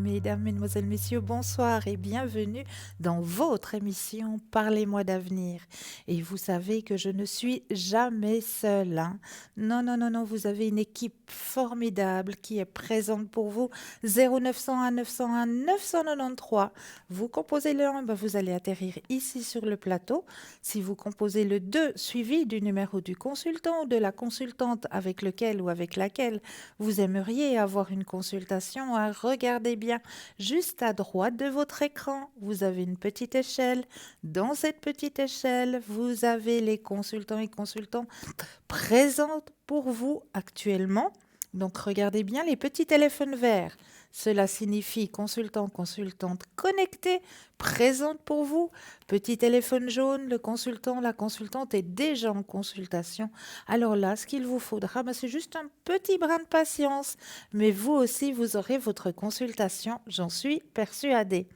Mesdames, Mesdemoiselles, Messieurs, bonsoir et bienvenue dans votre émission Parlez-moi d'avenir. Et vous savez que je ne suis jamais seule, hein. Non, non, non, non, vous avez une équipe formidable qui est présente pour vous. 0901 901 993. Vous composez le 1, ben vous allez atterrir ici sur le plateau. Si vous composez le 2, suivi du numéro du consultant ou de la consultante avec lequel ou avec laquelle vous aimeriez avoir une consultation, hein, regardez bien, juste à droite de votre écran, vous avez une petite échelle. Dans cette petite échelle, vous avez les consultants et consultantes présents pour vous actuellement. Donc regardez bien les petits téléphones verts. Cela signifie consultant, consultante connecté, présente pour vous. Petit téléphone jaune, le consultant, la consultante est déjà en consultation. Alors là, ce qu'il vous faudra, ben, c'est juste un petit brin de patience. Mais vous aussi, vous aurez votre consultation, j'en suis persuadée.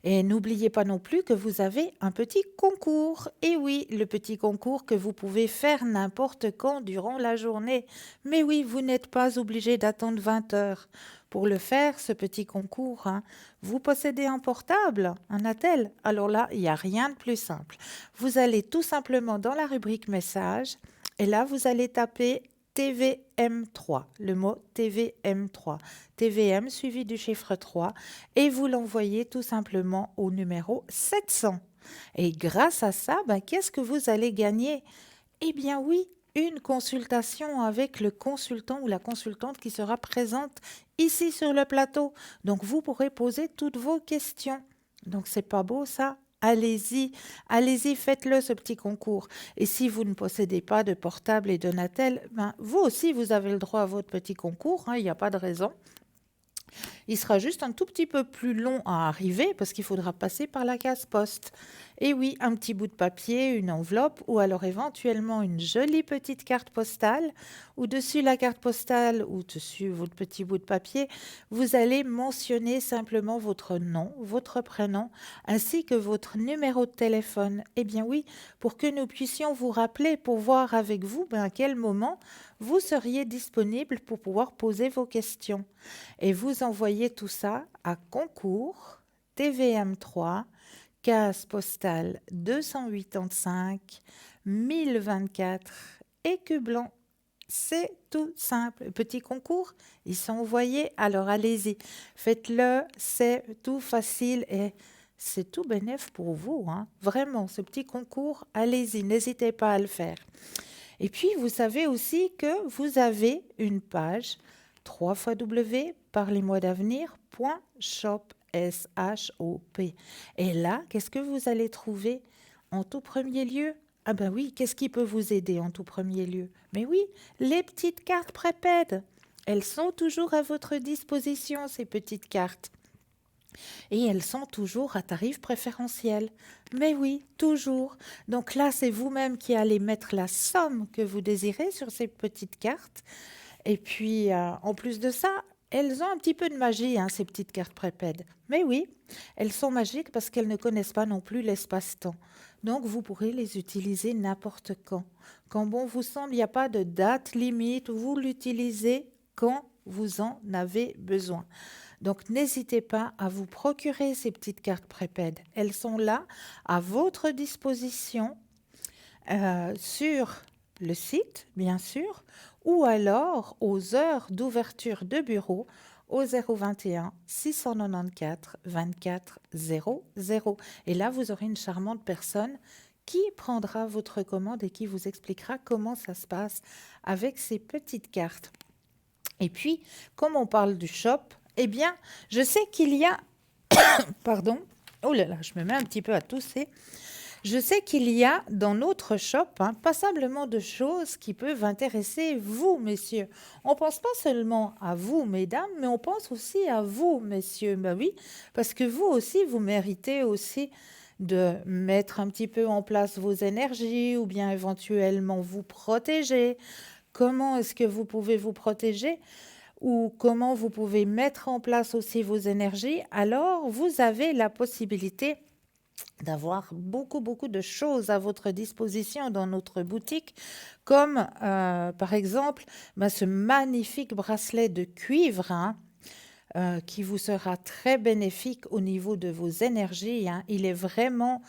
Et n'oubliez pas non plus que vous avez un petit concours. Et oui, le petit concours que vous pouvez faire n'importe quand durant la journée. Mais oui, vous n'êtes pas obligé d'attendre 20 heures. Pour le faire, ce petit concours, hein, vous possédez un portable, un attel. Alors là, il n'y a rien de plus simple. Vous allez tout simplement dans la rubrique message et là, vous allez taper TVM3, le mot TVM3. TVM suivi du chiffre 3 et vous l'envoyez tout simplement au numéro 700. Et grâce à ça, ben, qu'est-ce que vous allez gagner? Eh bien oui, une consultation avec le consultant ou la consultante qui sera présente ici sur le plateau. Donc vous pourrez poser toutes vos questions. Donc c'est pas beau ça? Allez-y, allez-y, faites-le ce petit concours. Et si vous ne possédez pas de portable et de Natel, ben, vous aussi vous avez le droit à votre petit concours, hein, il n'y a pas de raison. Il sera juste un tout petit peu plus long à arriver parce qu'il faudra passer par la case poste. Et oui, un petit bout de papier, une enveloppe ou alors éventuellement une jolie petite carte postale ou dessus la carte postale ou dessus votre petit bout de papier, vous allez mentionner simplement votre nom, votre prénom ainsi que votre numéro de téléphone. Eh bien oui, pour que nous puissions vous rappeler pour voir avec vous à quel moment vous seriez disponible pour pouvoir poser vos questions. Et vous envoyez tout ça à concours TVM3, case postale 285 1024 Écu Blanc. C'est tout simple. Petit concours, ils sont envoyés. Alors allez-y, faites-le, c'est tout facile et c'est tout bénéf pour vous, hein. Vraiment, ce petit concours, allez-y, n'hésitez pas à le faire. Et puis, vous savez aussi que vous avez une page 3 W parlez-moi d'avenir.shop, S-H-O-P. Et là, qu'est-ce que vous allez trouver en tout premier lieu? Ah ben oui, qu'est-ce qui peut vous aider en tout premier lieu? Mais oui, les petites cartes prépèdes. Elles sont toujours à votre disposition, ces petites cartes. Et elles sont toujours à tarif préférentiel. Mais oui, toujours. Donc là, c'est vous-même qui allez mettre la somme que vous désirez sur ces petites cartes. Et puis, en plus de ça, elles ont un petit peu de magie, hein, ces petites cartes prépèdes. Mais oui, elles sont magiques parce qu'elles ne connaissent pas non plus l'espace-temps. Donc, vous pourrez les utiliser n'importe quand. Quand bon vous semble, il n'y a pas de date limite. Vous l'utilisez quand vous en avez besoin. Donc, n'hésitez pas à vous procurer ces petites cartes prépèdes. Elles sont là à votre disposition sur le site, bien sûr, ou alors aux heures d'ouverture de bureau au 021 694 24 00. Et là, vous aurez une charmante personne qui prendra votre commande et qui vous expliquera comment ça se passe avec ces petites cartes. Et puis, comme on parle du shop, eh bien, je sais qu'il y a... Pardon. Oh là là, je me mets un petit peu à tousser. Je sais qu'il y a dans notre shop passablement de choses qui peuvent intéresser vous, messieurs. On ne pense pas seulement à vous, mesdames, mais on pense aussi à vous, messieurs. Ben oui, parce que vous aussi, vous méritez aussi de mettre un petit peu en place vos énergies ou bien éventuellement vous protéger. Comment est-ce que vous pouvez vous protéger ou comment vous pouvez mettre en place aussi vos énergies? Alors, vous avez la possibilité d'avoir beaucoup de choses à votre disposition dans notre boutique, comme par exemple ce magnifique bracelet de cuivre, hein, qui vous sera très bénéfique au niveau de vos énergies, hein. Il est vraiment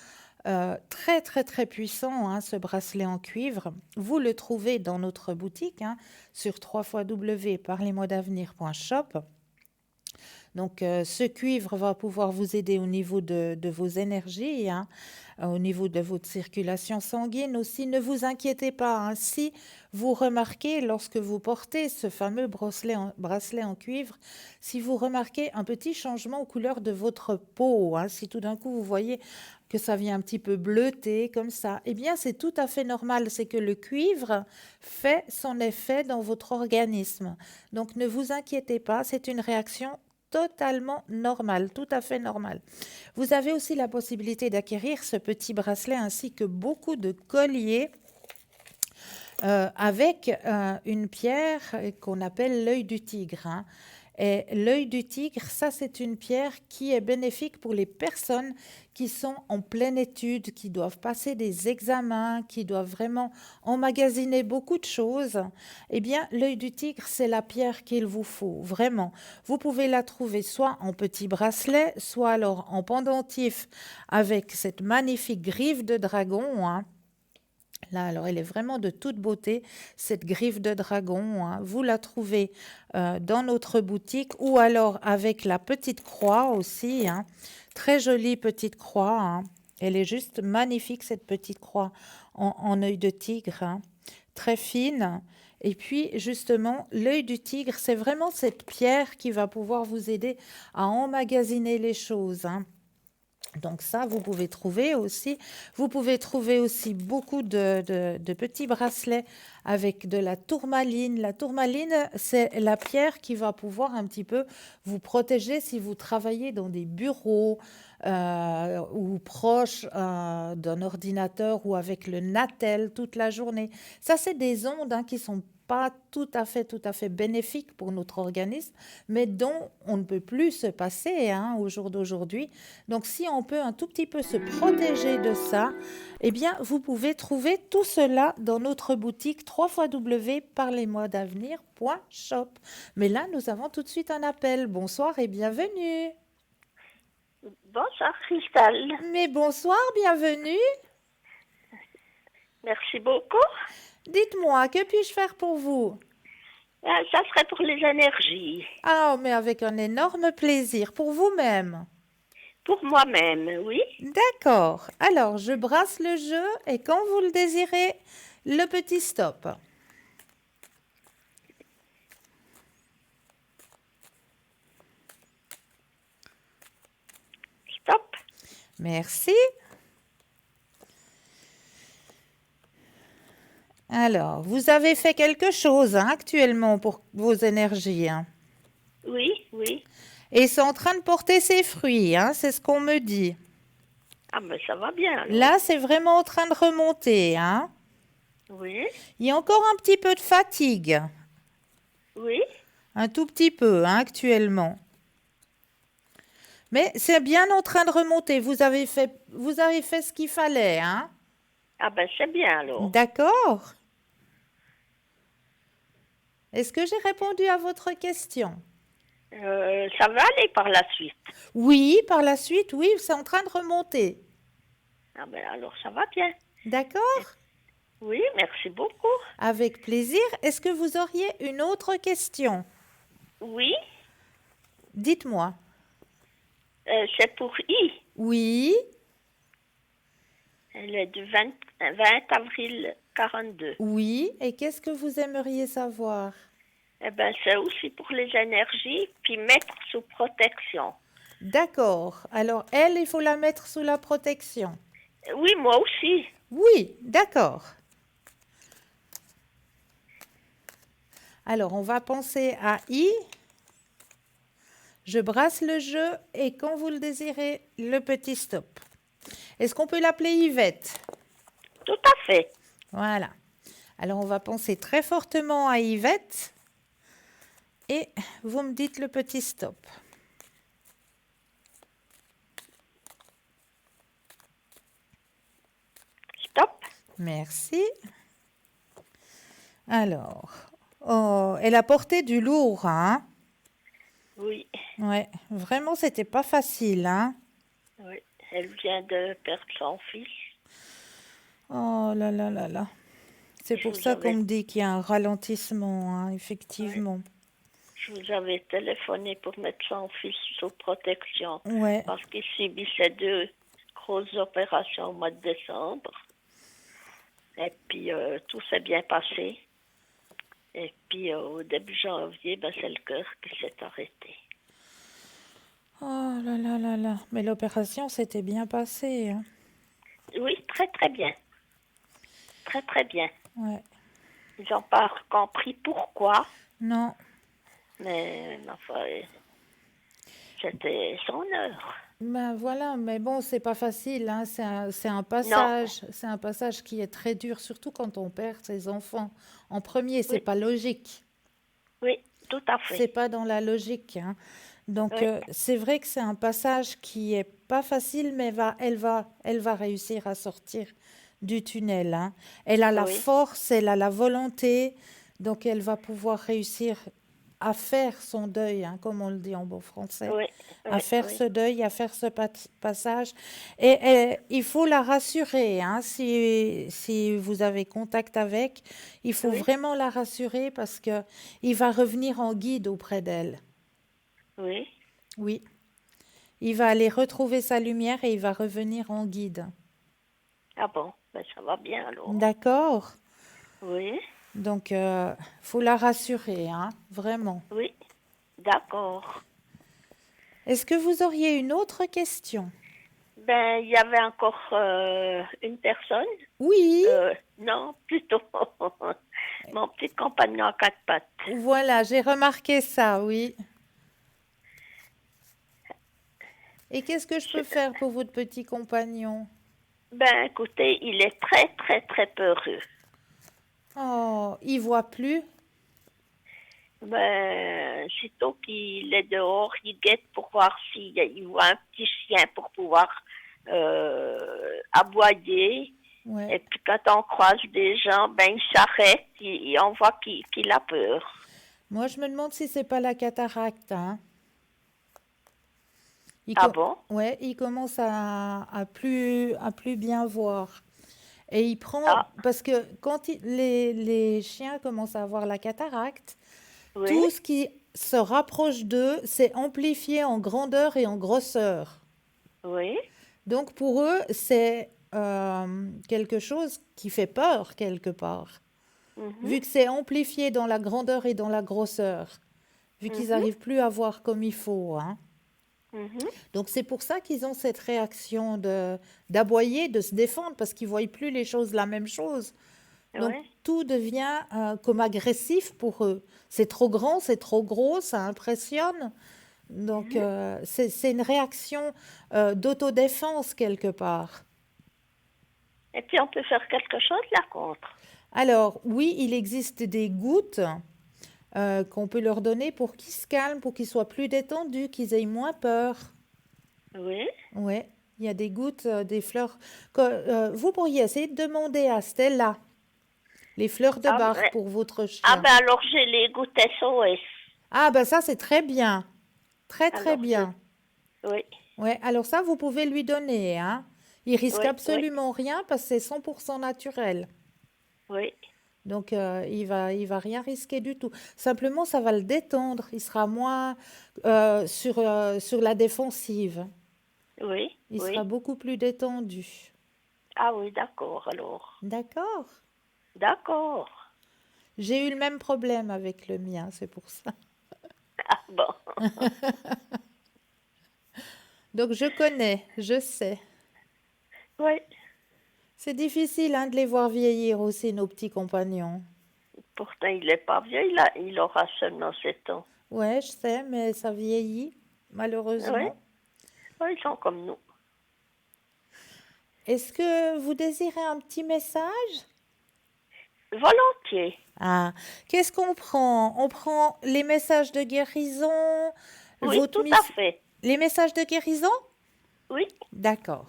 très, très, très puissant, hein, ce bracelet en cuivre. Vous le trouvez dans notre boutique, hein, sur www.parlezmoi-d'avenir.shop. Donc, ce cuivre va pouvoir vous aider au niveau de vos énergies, hein, au niveau de votre circulation sanguine aussi. Ne vous inquiétez pas, hein, si vous remarquez, lorsque vous portez ce fameux bracelet en cuivre, si vous remarquez un petit changement aux couleurs de votre peau, hein, si tout d'un coup vous voyez que ça vient un petit peu bleuter comme ça, eh bien c'est tout à fait normal, c'est que le cuivre fait son effet dans votre organisme. Donc ne vous inquiétez pas, c'est une réaction totalement normale, tout à fait normale. Vous avez aussi la possibilité d'acquérir ce petit bracelet ainsi que beaucoup de colliers avec une pierre qu'on appelle l'œil du tigre, hein. Et l'œil du tigre, ça c'est une pierre qui est bénéfique pour les personnes qui sont en pleine étude, qui doivent passer des examens, qui doivent vraiment emmagasiner beaucoup de choses. Eh bien, l'œil du tigre, c'est la pierre qu'il vous faut, vraiment. Vous pouvez la trouver soit en petit bracelet, soit alors en pendentif avec cette magnifique griffe de dragon, hein. Là, alors, elle est vraiment de toute beauté, cette griffe de dragon, hein. Vous la trouvez dans notre boutique ou alors avec la petite croix aussi, hein. Très jolie petite croix, hein. Elle est juste magnifique, cette petite croix en œil de tigre, hein. Très fine. Et puis, justement, l'œil du tigre, c'est vraiment cette pierre qui va pouvoir vous aider à emmagasiner les choses, hein. Donc ça, vous pouvez trouver aussi. Vous pouvez trouver aussi beaucoup de petits bracelets avec de la tourmaline. La tourmaline, c'est la pierre qui va pouvoir un petit peu vous protéger si vous travaillez dans des bureaux ou proches d'un ordinateur ou avec le Natel toute la journée. Ça, c'est des ondes, hein, qui sont pas tout à fait bénéfiques pour notre organisme, mais dont on ne peut plus se passer, hein, au jour d'aujourd'hui. Donc, si on peut un tout petit peu se protéger de ça, eh bien, vous pouvez trouver tout cela dans notre boutique www.parlezmoi-d'avenir.shop. Mais là, nous avons tout de suite un appel. Bonsoir et bienvenue. Bonsoir Cristal. Mais bonsoir, bienvenue. Merci beaucoup. Dites-moi, que puis-je faire pour vous? Ça serait pour les énergies. Ah, mais avec un énorme plaisir. Pour vous-même. Pour moi-même, oui. D'accord. Alors, je brasse le jeu et quand vous le désirez, le petit stop. Stop. Merci. Alors, vous avez fait quelque chose, hein, actuellement pour vos énergies, hein. Oui, oui. Et c'est en train de porter ses fruits, hein, c'est ce qu'on me dit. Ah, mais ça va bien alors. Là, c'est vraiment en train de remonter, hein. Oui, Il y a encore un petit peu de fatigue, oui. un tout petit peu, hein, actuellement. Mais c'est bien en train de remonter. Vous avez fait ce qu'il fallait, hein. Ah ben c'est bien alors. D'accord. Est-ce que j'ai répondu à votre question? Ça va aller par la suite. Oui, par la suite, oui, c'est en train de remonter. Ah ben alors ça va bien. D'accord? Oui, merci beaucoup. Avec plaisir. Est-ce que vous auriez une autre question? Oui, Dites-moi. c'est pour I. Oui. Elle est du 20 avril 42. Oui. Et qu'est-ce que vous aimeriez savoir? Eh ben c'est aussi pour les énergies, puis mettre sous protection. D'accord. Alors, elle, il faut la mettre sous la protection. Oui, moi aussi. Oui, d'accord. Alors, on va penser à I. Je brasse le jeu et quand vous le désirez, le petit stop. Est-ce qu'on peut l'appeler Yvette? Tout à fait. Voilà. Alors, on va penser très fortement à Yvette et vous me dites le petit stop. Stop. Merci. Alors, oh, elle a porté du lourd, hein? Oui, Ouais, vraiment, c'était pas facile, hein. oui. Elle vient de perdre son fils. Oh là là là là. C'est Je pour vous ça qu'on avais, me dit qu'il y a un ralentissement, hein, oui, effectivement. je vous avais téléphoné pour mettre son fils sous protection Ouais. parce qu'il subissait 2 grosses opérations au mois de décembre. Et puis, tout s'est bien passé. Et puis, au début janvier, ben, c'est le cœur qui s'est arrêté. Oh là là là là. Mais l'opération s'était bien passée, hein. Oui, très, très bien. Très, très bien. Ouais. Ils n'ont pas compris pourquoi, Non. mais enfin, c'était son heure. Ben voilà, mais bon, c'est pas facile, hein. Non, C'est un passage qui est très dur, surtout quand on perd ses enfants. En premier, c'est oui, pas logique. oui, tout à fait. C'est pas dans la logique, hein. Donc, Oui, c'est vrai que c'est un passage qui est pas facile, mais elle va réussir à sortir du tunnel, hein. Elle a la oui, force, elle a la volonté, donc elle va pouvoir réussir à faire son deuil, hein, comme on le dit en bon français, oui, à oui, faire ce oui, deuil, à faire ce passage. Et il faut la rassurer, hein, si vous avez contact avec, il faut oui, vraiment la rassurer parce que il va revenir en guide auprès d'elle. oui. Oui, il va aller retrouver sa lumière et il va revenir en guide. Ah bon, ben, ça va bien alors. D'accord? Oui, Donc, faut la rassurer, hein, vraiment. oui, d'accord. Est-ce que vous auriez une autre question? Ben, il y avait encore une personne. Oui, Non, plutôt mon petit compagnon à 4 pattes. voilà, j'ai remarqué ça, oui. Et qu'est-ce que je peux Je- faire pour votre petit compagnon? Ben, écoutez, il est très, très, très peureux. Oh, il voit plus? Ben, sitôt qu'il est dehors, il guette pour voir s'il voit un petit chien pour pouvoir aboyer. Ouais. Et puis quand on croise des gens, ben il s'arrête et on voit qu'il a peur. Moi, je me demande si c'est pas la cataracte, hein. Il, Ah co- bon? ouais, il commence à plus bien voir. Et il prend, Ah, parce que quand les chiens commencent à avoir la cataracte, oui, tout ce qui se rapproche d'eux, c'est amplifié en grandeur et en grosseur. oui, Donc pour eux, c'est quelque chose qui fait peur quelque part, mhm, vu que c'est amplifié dans la grandeur et dans la grosseur, vu qu'ils mhm, n'arrivent plus à voir comme il faut, hein. mhm, Donc c'est pour ça qu'ils ont cette réaction de d'aboyer, de se défendre, parce qu'ils ne voient plus les choses la même chose. Donc oui, tout devient comme agressif pour eux. C'est trop grand, c'est trop gros, ça impressionne. Donc mhm. c'est une réaction d'autodéfense quelque part. Et puis on peut faire quelque chose là contre. Alors oui, il existe des gouttes qu'on peut leur donner pour qu'ils se calment, pour qu'ils soient plus détendus, qu'ils aient moins peur. Oui. Ouais, il y a des gouttes, des fleurs. Vous pourriez essayer de demander à Stella les fleurs de Ah, Bach pour votre ah chien. ben alors j'ai les gouttes SOS. Ah ben ça c'est très bien, très très Alors bien. oui, Ouais, alors ça vous pouvez lui donner, hein. Il risque oui, oui, absolument rien parce que c'est 100% naturel. oui. Donc il va rien risquer du tout. Simplement ça va le détendre. Il sera moins sur la défensive. Oui, Il sera oui. beaucoup plus détendu. Ah oui, d'accord, alors. D'accord? D'accord. J'ai eu le même problème avec le mien, c'est pour ça. Ah bon. Donc je connais, je sais. Oui. C'est difficile hein, de les voir vieillir aussi, nos petits compagnons. Pourtant, il n'est pas vieux, il aura seulement 7 ans. Ouais, je sais, mais ça vieillit, Oui, malheureusement. oui, ils sont comme nous. Est-ce que vous désirez un petit message? Volontiers. Ah, qu'est-ce qu'on prend? On prend les messages de guérison, Oui, votre tout à miss... fait. Les messages de guérison? Oui, D'accord.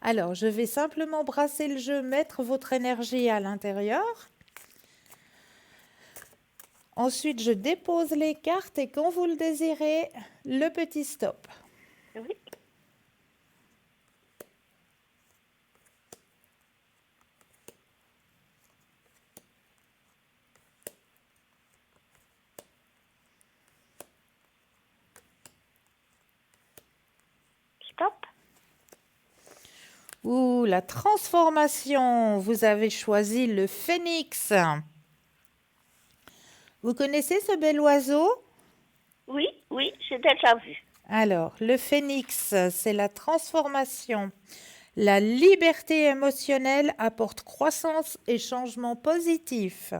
Alors, je vais simplement brasser le jeu, mettre votre énergie à l'intérieur. Ensuite, je dépose les cartes et quand vous le désirez, le petit stop. Oui. Stop. Ouh, la transformation. Vous avez choisi le phénix. Vous connaissez ce bel oiseau? Oui, oui, j'ai déjà vu. Alors, le phénix, c'est la transformation. La liberté émotionnelle apporte croissance et changement positif.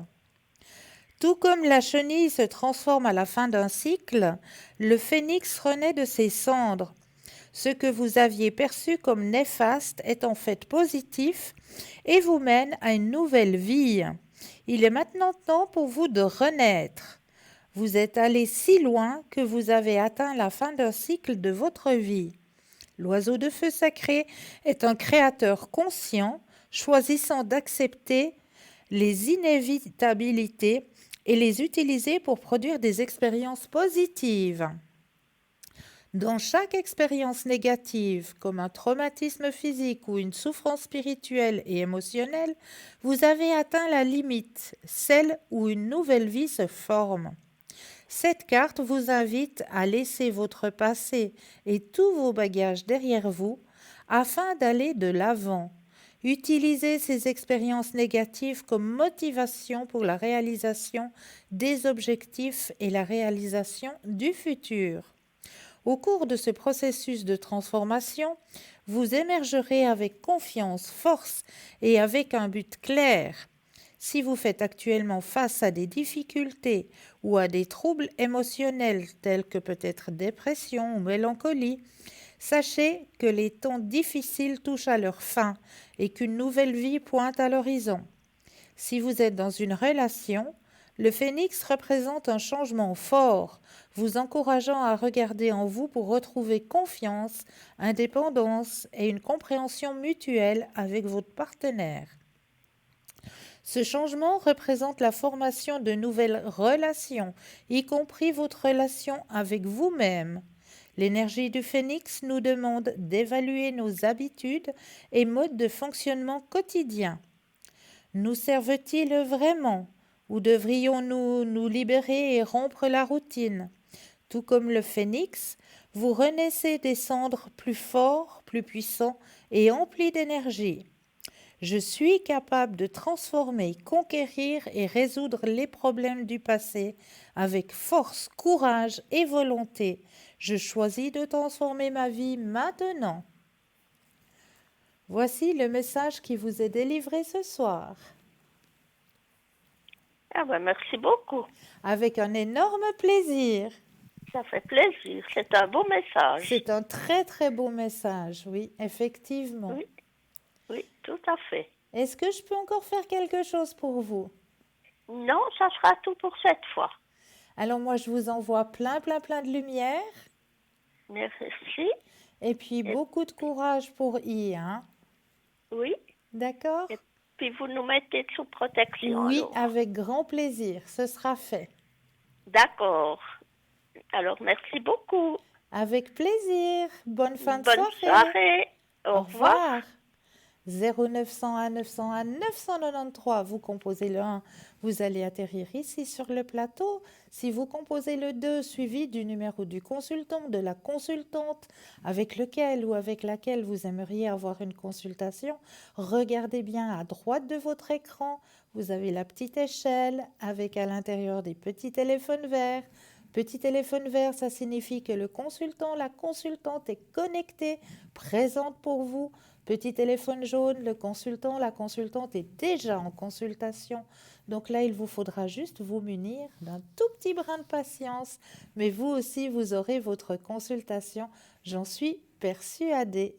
Tout comme la chenille se transforme à la fin d'un cycle, le phénix renaît de ses cendres. Ce que vous aviez perçu comme néfaste est en fait positif et vous mène à une nouvelle vie. Il est maintenant temps pour vous de renaître. Vous êtes allé si loin que vous avez atteint la fin d'un cycle de votre vie. L'oiseau de feu sacré est un créateur conscient, choisissant d'accepter les inévitabilités et les utiliser pour produire des expériences positives. Dans chaque expérience négative, comme un traumatisme physique ou une souffrance spirituelle et émotionnelle, vous avez atteint la limite, celle où une nouvelle vie se forme. Cette carte vous invite à laisser votre passé et tous vos bagages derrière vous afin d'aller de l'avant. Utilisez ces expériences négatives comme motivation pour la réalisation des objectifs et la réalisation du futur. Au cours de ce processus de transformation, vous émergerez avec confiance, force et avec un but clair. Si vous faites actuellement face à des difficultés ou à des troubles émotionnels tels que peut-être dépression ou mélancolie, sachez que les temps difficiles touchent à leur fin et qu'une nouvelle vie pointe à l'horizon. Si vous êtes dans une relation, le phénix représente un changement fort, vous encourageant à regarder en vous pour retrouver confiance, indépendance et une compréhension mutuelle avec votre partenaire. Ce changement représente la formation de nouvelles relations, y compris votre relation avec vous-même. L'énergie du phénix nous demande d'évaluer nos habitudes et modes de fonctionnement quotidiens. Nous servent-ils vraiment ou devrions-nous nous libérer et rompre la routine? Tout comme le phénix, vous renaissez des cendres plus forts, plus puissants et emplis d'énergie. Je suis capable de transformer, conquérir et résoudre les problèmes du passé avec force, courage et volonté. Je choisis de transformer ma vie maintenant. Voici le message qui vous est délivré ce soir. Ah ben, merci beaucoup. Avec un énorme plaisir. Ça fait plaisir. C'est un beau message. C'est un très très beau message, oui, effectivement. Oui, oui, tout à fait. Est-ce que je peux encore faire quelque chose pour vous? Non, ça sera tout pour cette fois. Alors moi, je vous envoie plein de lumière Merci. et puis beaucoup de courage pour y, hein? Oui. D'accord? Et puis vous nous mettez sous protection. Oui, alors. avec grand plaisir, ce sera fait. D'accord. Alors, merci beaucoup. Avec plaisir. Bonne fin de Bonne soirée. Au revoir. 0901 901 993, vous composez le 1, vous allez atterrir ici sur le plateau. Si vous composez le 2, suivi du numéro du consultant, de la consultante, avec lequel ou avec laquelle vous aimeriez avoir une consultation, regardez bien à droite de votre écran. Vous avez la petite échelle avec à l'intérieur des petits téléphones verts. Petit téléphone vert, ça signifie que le consultant, la consultante est connecté, présente pour vous. Petit téléphone jaune, le consultant, la consultante est déjà en consultation. Donc là, il vous faudra juste vous munir d'un tout petit brin de patience. Mais vous aussi, vous aurez votre consultation. J'en suis persuadée.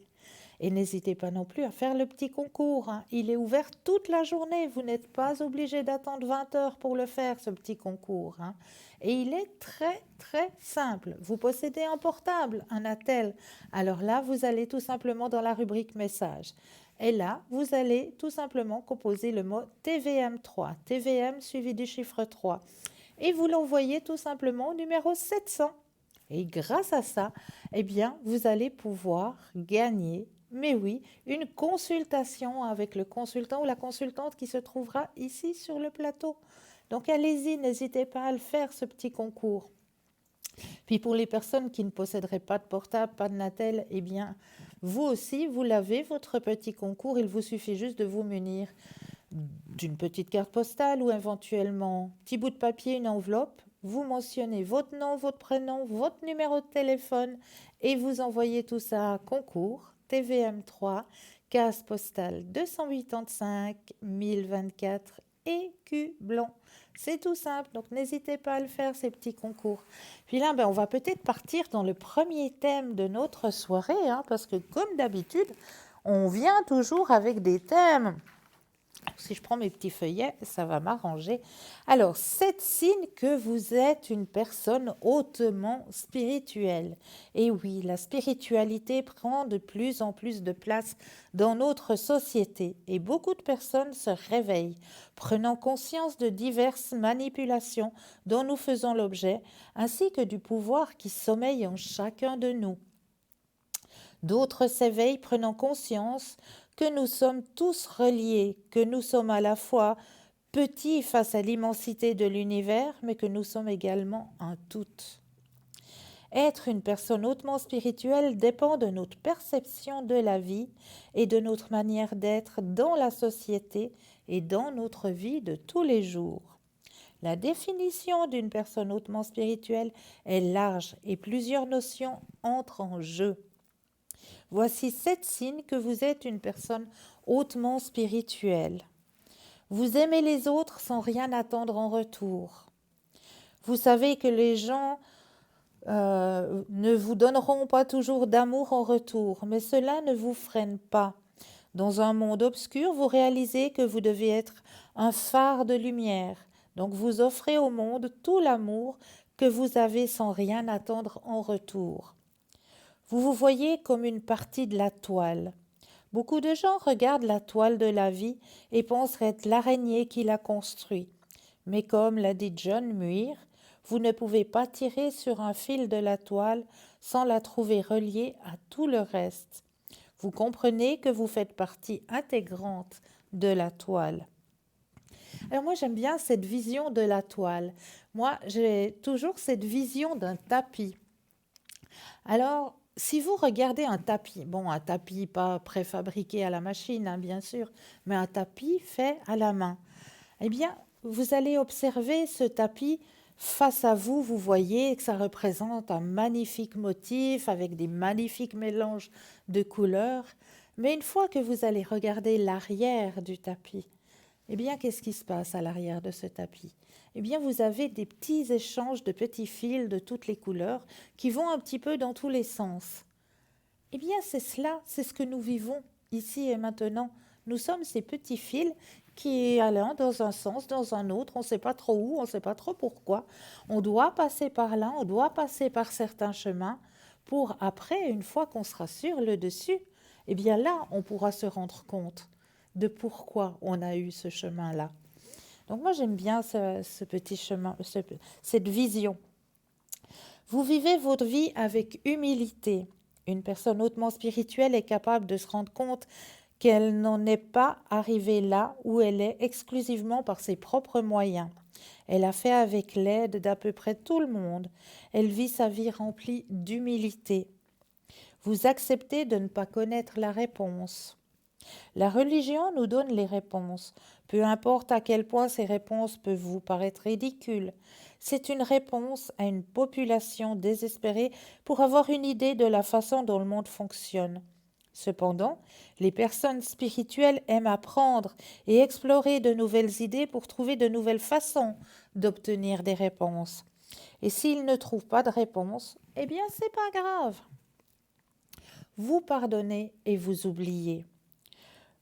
Et n'hésitez pas non plus à faire le petit concours, hein. Il est ouvert toute la journée. Vous n'êtes pas obligé d'attendre 20 heures pour le faire, ce petit concours, hein. Et il est très simple. Vous possédez un portable, un attel. Alors là, vous allez tout simplement dans la rubrique message. Et là, vous allez tout simplement composer le mot TVM3. TVM suivi du chiffre 3. et vous l'envoyez tout simplement au numéro 700. Et grâce à ça, eh bien, vous allez pouvoir gagner, mais oui, une consultation avec le consultant ou la consultante qui se trouvera ici sur le plateau. Donc allez-y, n'hésitez pas à le faire, ce petit concours. Puis pour les personnes qui ne posséderaient pas de portable, pas de Natel, eh bien, vous aussi, vous l'avez, votre petit concours. Il vous suffit juste de vous munir d'une petite carte postale ou éventuellement un petit bout de papier, une enveloppe. Vous mentionnez votre nom, votre prénom, votre numéro de téléphone et vous envoyez tout ça à concours TVM3, case postale 285 1024 écus blanc. C'est tout simple, donc n'hésitez pas à le faire, ces petits concours. Puis là, on va peut-être partir dans le premier thème de notre soirée, parce que comme d'habitude, on vient toujours avec des thèmes. Si je prends mes petits feuillets, ça va m'arranger. Alors, 7 signes que vous êtes une personne hautement spirituelle. Et oui, la spiritualité prend de plus en plus de place dans notre société et beaucoup de personnes se réveillent, prenant conscience de diverses manipulations dont nous faisons l'objet, ainsi que du pouvoir qui sommeille en chacun de nous. D'autres s'éveillent prenant conscience que nous sommes tous reliés, que nous sommes à la fois petits face à l'immensité de l'univers, mais que nous sommes également un tout. Être une personne hautement spirituelle dépend de notre perception de la vie et de notre manière d'être dans la société et dans notre vie de tous les jours. La définition d'une personne hautement spirituelle est large et plusieurs notions entrent en jeu. Voici 7 signes que vous êtes une personne hautement spirituelle. Vous aimez les autres sans rien attendre en retour. Vous savez que les gens ne vous donneront pas toujours d'amour en retour, mais cela ne vous freine pas. Dans un monde obscur, vous réalisez que vous devez être un phare de lumière. Donc vous offrez au monde tout l'amour que vous avez sans rien attendre en retour. Vous vous voyez comme une partie de la toile. Beaucoup de gens regardent la toile de la vie et pensent être l'araignée qui l'a construit. Mais comme l'a dit John Muir, vous ne pouvez pas tirer sur un fil de la toile sans la trouver reliée à tout le reste. Vous comprenez que vous faites partie intégrante de la toile. Alors moi j'aime bien cette vision de la toile. Moi j'ai toujours cette vision d'un tapis. Alors si vous regardez un tapis pas préfabriqué à la machine, bien sûr, mais un tapis fait à la main, eh bien, vous allez observer ce tapis face à vous, vous voyez que ça représente un magnifique motif avec des magnifiques mélanges de couleurs. Mais une fois que vous allez regarder l'arrière du tapis, eh bien, qu'est-ce qui se passe à l'arrière de ce tapis? Eh bien, vous avez des petits échanges de petits fils de toutes les couleurs qui vont un petit peu dans tous les sens. Eh bien, c'est cela, c'est ce que nous vivons ici et maintenant. Nous sommes ces petits fils qui allant dans un sens, dans un autre, on ne sait pas trop où, on ne sait pas trop pourquoi. On doit passer par là, on doit passer par certains chemins pour après, une fois qu'on sera sur le dessus, eh bien là, on pourra se rendre compte de pourquoi on a eu ce chemin-là. Donc moi, j'aime bien ce petit chemin, cette vision. Vous vivez votre vie avec humilité. Une personne hautement spirituelle est capable de se rendre compte qu'elle n'en est pas arrivée là où elle est exclusivement par ses propres moyens. Elle a fait avec l'aide d'à peu près tout le monde. Elle vit sa vie remplie d'humilité. Vous acceptez de ne pas connaître la réponse. La religion nous donne les réponses. Peu importe à quel point ces réponses peuvent vous paraître ridicules. C'est une réponse à une population désespérée pour avoir une idée de la façon dont le monde fonctionne. Cependant, les personnes spirituelles aiment apprendre et explorer de nouvelles idées pour trouver de nouvelles façons d'obtenir des réponses. Et s'ils ne trouvent pas de réponse, eh bien, c'est pas grave. Vous pardonnez et vous oubliez.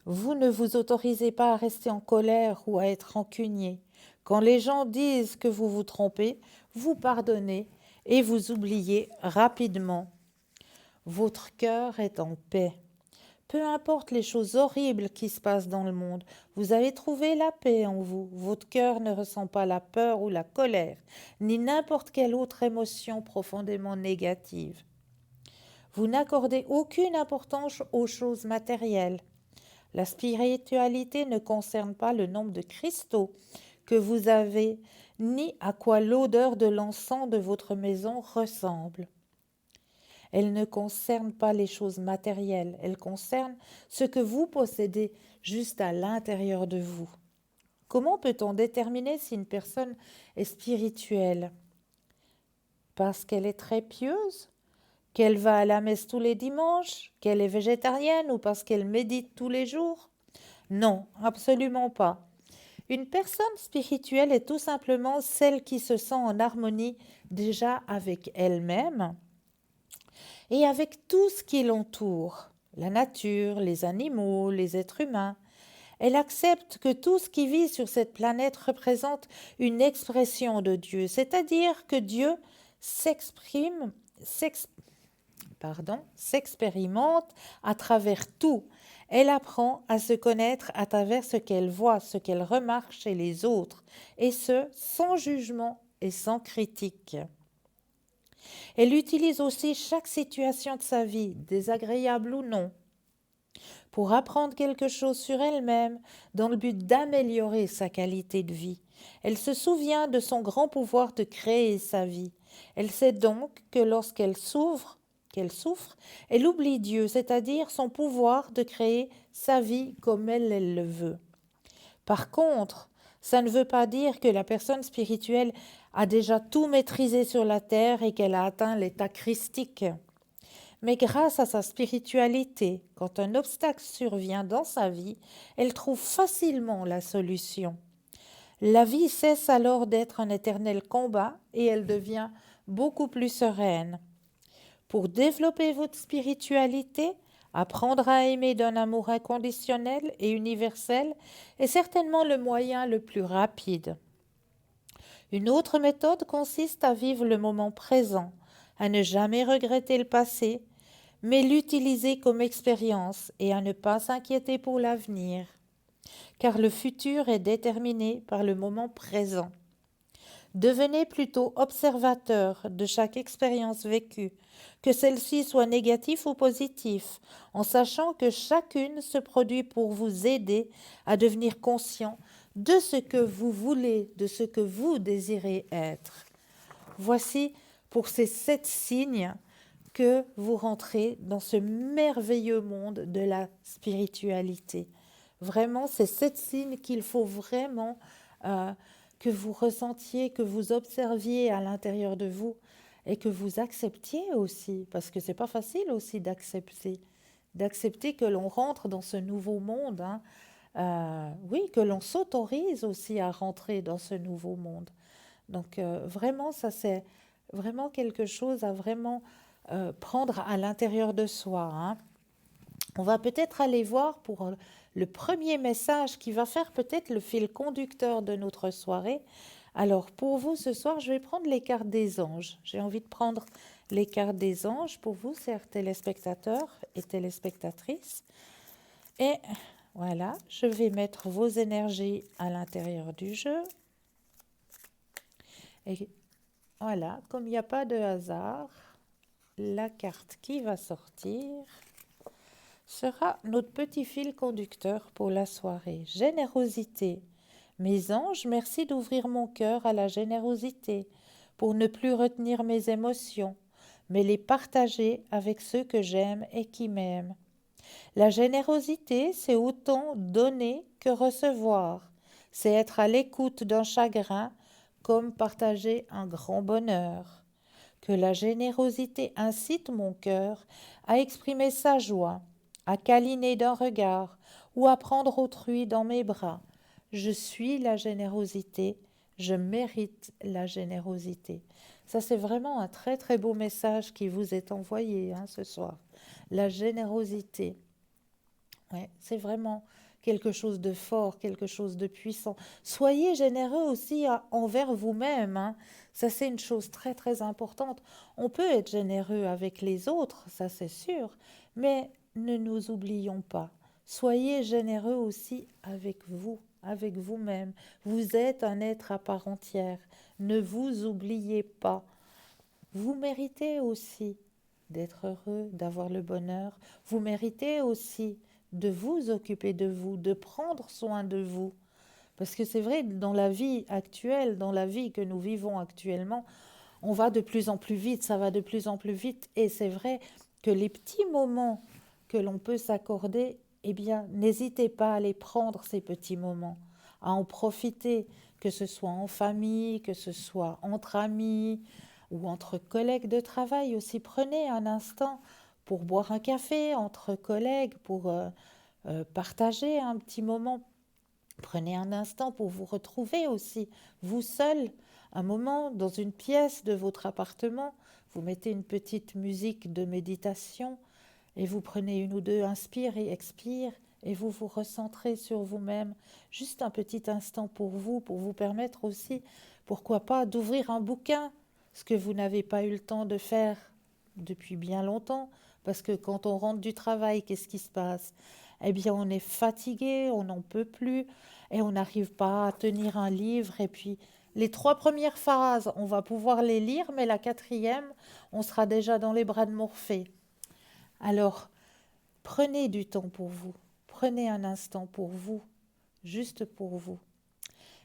Vous ne vous autorisez pas à rester en colère ou à être rancunier. Quand les gens disent que vous vous trompez, vous pardonnez et vous oubliez rapidement. Votre cœur est en paix. Peu importe les choses horribles qui se passent dans le monde, vous avez trouvé la paix en vous. Votre cœur ne ressent pas la peur ou la colère, ni n'importe quelle autre émotion profondément négative. Vous n'accordez aucune importance aux choses matérielles. La spiritualité ne concerne pas le nombre de cristaux que vous avez, ni à quoi l'odeur de l'encens de votre maison ressemble. Elle ne concerne pas les choses matérielles, elle concerne ce que vous possédez juste à l'intérieur de vous. Comment peut-on déterminer si une personne est spirituelle? Parce qu'elle est très pieuse? Qu'elle va à la messe tous les dimanches? Qu'elle est végétarienne ou parce qu'elle médite tous les jours? Non, absolument pas. Une personne spirituelle est tout simplement celle qui se sent en harmonie déjà avec elle-même et avec tout ce qui l'entoure, la nature, les animaux, les êtres humains. Elle accepte que tout ce qui vit sur cette planète représente une expression de Dieu, c'est-à-dire que Dieu s'exprime, s'expérimente à travers tout. Elle apprend à se connaître à travers ce qu'elle voit, ce qu'elle remarque chez les autres, et ce, sans jugement et sans critique. Elle utilise aussi chaque situation de sa vie, désagréable ou non, pour apprendre quelque chose sur elle-même dans le but d'améliorer sa qualité de vie. Elle se souvient de son grand pouvoir de créer sa vie. Elle sait donc que qu'elle souffre, elle oublie Dieu, c'est-à-dire son pouvoir de créer sa vie comme elle le veut. Par contre, ça ne veut pas dire que la personne spirituelle a déjà tout maîtrisé sur la terre et qu'elle a atteint l'état christique. Mais grâce à sa spiritualité, quand un obstacle survient dans sa vie, elle trouve facilement la solution. La vie cesse alors d'être un éternel combat et elle devient beaucoup plus sereine. Pour développer votre spiritualité, apprendre à aimer d'un amour inconditionnel et universel est certainement le moyen le plus rapide. Une autre méthode consiste à vivre le moment présent, à ne jamais regretter le passé, mais l'utiliser comme expérience et à ne pas s'inquiéter pour l'avenir, car le futur est déterminé par le moment présent. Devenez plutôt observateur de chaque expérience vécue, que celle-ci soit négative ou positive, en sachant que chacune se produit pour vous aider à devenir conscient de ce que vous voulez, de ce que vous désirez être. Voici pour ces 7 signes que vous rentrez dans ce merveilleux monde de la spiritualité. Vraiment, c'est 7 signes qu'il faut vraiment que vous ressentiez, que vous observiez à l'intérieur de vous et que vous acceptiez aussi, parce que c'est pas facile aussi d'accepter que l'on rentre dans ce nouveau monde, hein. Oui, que l'on s'autorise aussi à rentrer dans ce nouveau monde. Donc vraiment, ça c'est vraiment quelque chose à vraiment prendre à l'intérieur de soi, hein. On va peut-être aller voir pour le premier message qui va faire peut-être le fil conducteur de notre soirée. Alors pour vous ce soir, je vais prendre les cartes des anges. J'ai envie de prendre les cartes des anges pour vous, chers téléspectateurs et téléspectatrices. Et voilà, je vais mettre vos énergies à l'intérieur du jeu. Et voilà, comme il n'y a pas de hasard, la carte qui va sortir sera notre petit fil conducteur pour la soirée. Générosité. Mes anges, merci d'ouvrir mon cœur à la générosité pour ne plus retenir mes émotions, mais les partager avec ceux que j'aime et qui m'aiment. La générosité, c'est autant donner que recevoir. C'est être à l'écoute d'un chagrin comme partager un grand bonheur. Que la générosité incite mon cœur à exprimer sa joie, à câliner d'un regard ou à prendre autrui dans mes bras. Je suis la générosité, je mérite la générosité. Ça, c'est vraiment un très très beau message qui vous est envoyé ce soir. La générosité. Ouais, c'est vraiment quelque chose de fort, quelque chose de puissant. Soyez généreux aussi envers vous-même, hein. Ça, c'est une chose très, très importante. On peut être généreux avec les autres, ça c'est sûr, mais ne nous oublions pas. Soyez généreux aussi avec vous, avec vous-même. Vous êtes un être à part entière. Ne vous oubliez pas. Vous méritez aussi d'être heureux, d'avoir le bonheur. Vous méritez aussi de vous occuper de vous, de prendre soin de vous. Parce que c'est vrai, dans la vie actuelle, dans la vie que nous vivons actuellement, on va de plus en plus vite, ça va de plus en plus vite. Et c'est vrai que les petits moments que l'on peut s'accorder, eh bien, n'hésitez pas à les prendre, ces petits moments, à en profiter, que ce soit en famille, que ce soit entre amis ou entre collègues de travail aussi. Prenez un instant pour boire un café entre collègues, pour partager un petit moment. Prenez un instant pour vous retrouver aussi, vous seul, un moment dans une pièce de votre appartement. Vous mettez une petite musique de méditation et vous prenez une ou deux inspire et expire et vous vous recentrez sur vous-même. Juste un petit instant pour vous permettre aussi, pourquoi pas, d'ouvrir un bouquin, ce que vous n'avez pas eu le temps de faire depuis bien longtemps. Parce que quand on rentre du travail, qu'est-ce qui se passe? Eh bien, on est fatigué, on n'en peut plus et on n'arrive pas à tenir un livre. Et puis, les 3 premières phrases, on va pouvoir les lire, mais la 4e, on sera déjà dans les bras de Morphée. Alors, prenez du temps pour vous. Prenez un instant pour vous, juste pour vous.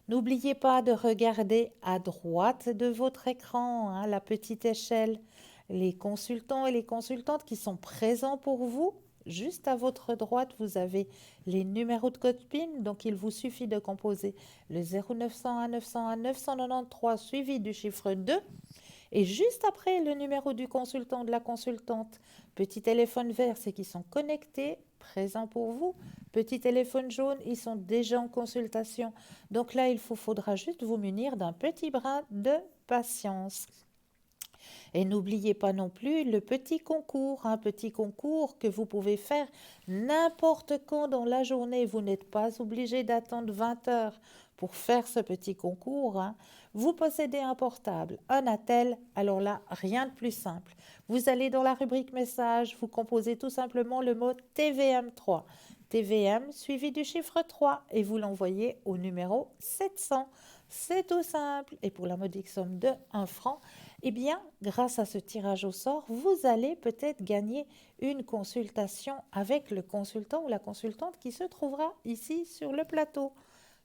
N'oubliez pas de regarder à droite de votre écran, hein, la petite échelle, les consultants et les consultantes qui sont présents pour vous. Juste à votre droite, vous avez les numéros de code PIN, donc il vous suffit de composer le 0901 901 993 suivi du chiffre 2. Et juste après le numéro du consultant, de la consultante, petit téléphone vert, c'est qu'ils sont connectés, présents pour vous. Petit téléphone jaune, ils sont déjà en consultation. Donc là, faudra juste vous munir d'un petit brin de patience. Et n'oubliez pas non plus le petit concours, un petit concours que vous pouvez faire n'importe quand dans la journée. Vous n'êtes pas obligé d'attendre 20 heures pour faire ce petit concours. Hein. Vous possédez un portable, un attel, alors là, rien de plus simple. Vous allez dans la rubrique message, vous composez tout simplement le mot TVM3. TVM suivi du chiffre 3 et vous l'envoyez au numéro 700. C'est tout simple. Et pour la modique somme de 1 franc, eh bien, grâce à ce tirage au sort, vous allez peut-être gagner une consultation avec le consultant ou la consultante qui se trouvera ici sur le plateau.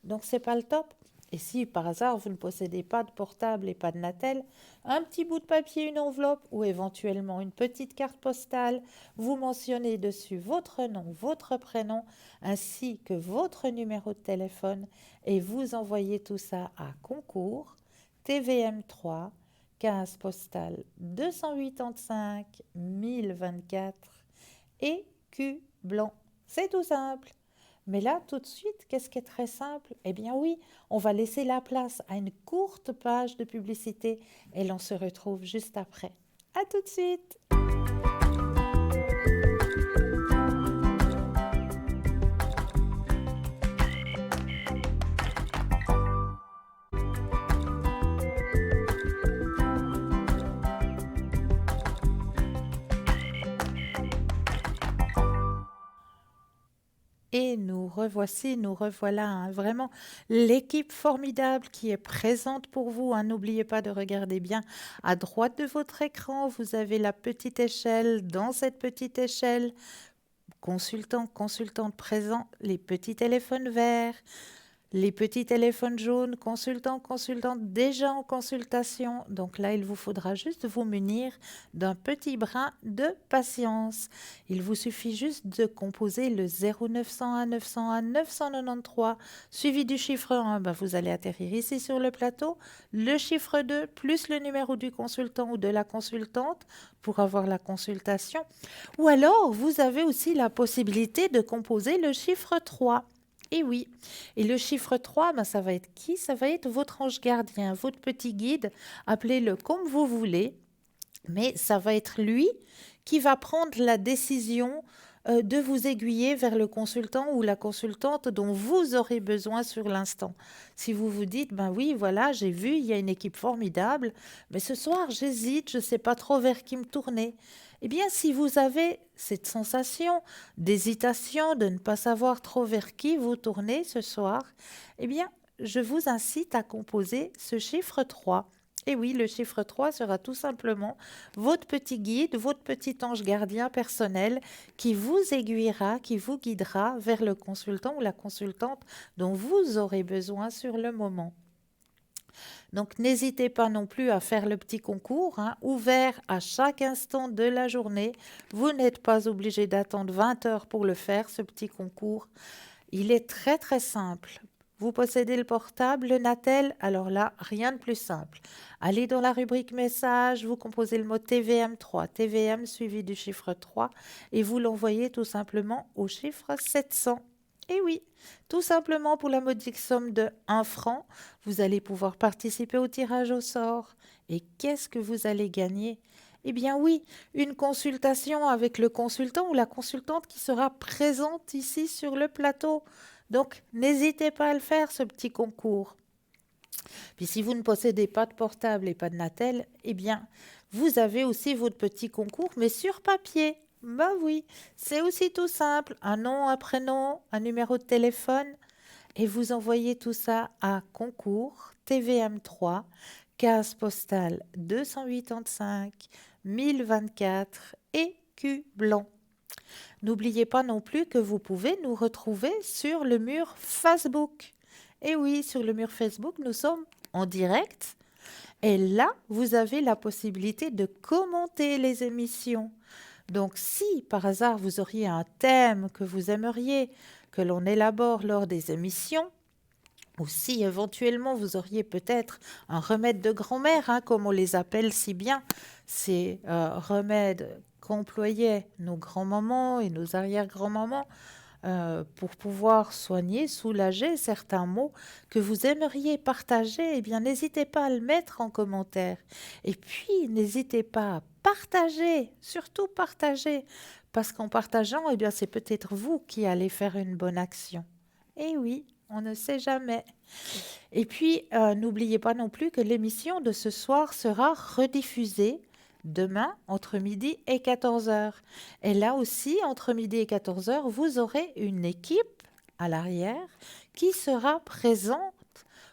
Donc, c'est pas le top. Et si par hasard vous ne possédez pas de portable et pas de Natel, un petit bout de papier, une enveloppe ou éventuellement une petite carte postale, vous mentionnez dessus votre nom, votre prénom ainsi que votre numéro de téléphone et vous envoyez tout ça à concours TVM3 15 postal 285 1024 et Q blanc. C'est tout simple. Mais là, tout de suite, qu'est-ce qui est très simple? Eh bien oui, on va laisser la place à une courte page de publicité et l'on se retrouve juste après. À tout de suite! Et nous revoici, nous revoilà, hein, vraiment l'équipe formidable qui est présente pour vous. Hein. N'oubliez pas de regarder bien à droite de votre écran. Vous avez la petite échelle. Dans cette petite échelle, consultant, consultante présent, les petits téléphones verts. Les petits téléphones jaunes, consultant, consultante déjà en consultation. Donc là, il vous faudra juste vous munir d'un petit brin de patience. Il vous suffit juste de composer le 0901 901 993 suivi du chiffre 1. Ben, vous allez atterrir ici sur le plateau. Le chiffre 2 plus le numéro du consultant ou de la consultante pour avoir la consultation. Ou alors, vous avez aussi la possibilité de composer le chiffre 3. Et oui, et le chiffre 3, ben ça va être qui? Ça va être votre ange gardien, votre petit guide, appelez-le comme vous voulez, mais ça va être lui qui va prendre la décision de vous aiguiller vers le consultant ou la consultante dont vous aurez besoin sur l'instant. Si vous vous dites, ben oui, voilà, j'ai vu, il y a une équipe formidable, mais ce soir, j'hésite, je ne sais pas trop vers qui me tourner. Eh bien, si vous avez cette sensation d'hésitation, de ne pas savoir trop vers qui vous tourner ce soir, eh bien, je vous incite à composer ce chiffre 3. Et oui, le chiffre 3 sera tout simplement votre petit guide, votre petit ange gardien personnel qui vous aiguillera, qui vous guidera vers le consultant ou la consultante dont vous aurez besoin sur le moment. Donc n'hésitez pas non plus à faire le petit concours, hein, ouvert à chaque instant de la journée. Vous n'êtes pas obligé d'attendre 20 heures pour le faire, ce petit concours. Il est très très simple. Vous possédez le portable, le Natel, alors là, rien de plus simple. Allez dans la rubrique message, vous composez le mot TVM3, TVM suivi du chiffre 3, et vous l'envoyez tout simplement au chiffre 700. Et oui, tout simplement pour la modique somme de 1 franc, vous allez pouvoir participer au tirage au sort. Et qu'est-ce que vous allez gagner? Eh bien oui, une consultation avec le consultant ou la consultante qui sera présente ici sur le plateau. Donc, n'hésitez pas à le faire, ce petit concours. Puis si vous ne possédez pas de portable et pas de Natel, eh bien, vous avez aussi votre petit concours, mais sur papier. Bah oui, c'est aussi tout simple. Un nom, un prénom, un numéro de téléphone. Et vous envoyez tout ça à concours TVM3, case postale 285 1024 écus blanc. N'oubliez pas non plus que vous pouvez nous retrouver sur le mur Facebook. Et oui, sur le mur Facebook, nous sommes en direct. Et là, vous avez la possibilité de commenter les émissions. Donc, si par hasard vous auriez un thème que vous aimeriez que l'on élabore lors des émissions, ou si éventuellement vous auriez peut-être un remède de grand-mère, hein, comme on les appelle si bien, ces remèdes qu'employaient nos grands-mamans et nos arrière-grands-mamans pour pouvoir soigner, soulager certains maux que vous aimeriez partager, eh bien n'hésitez pas à le mettre en commentaire. Et puis n'hésitez pas à partager, surtout partager, parce qu'en partageant, eh bien c'est peut-être vous qui allez faire une bonne action. Et oui, on ne sait jamais. Et puis, n'oubliez pas non plus que l'émission de ce soir sera rediffusée demain entre midi et 14 heures. Et là aussi, entre midi et 14 heures, vous aurez une équipe à l'arrière qui sera présente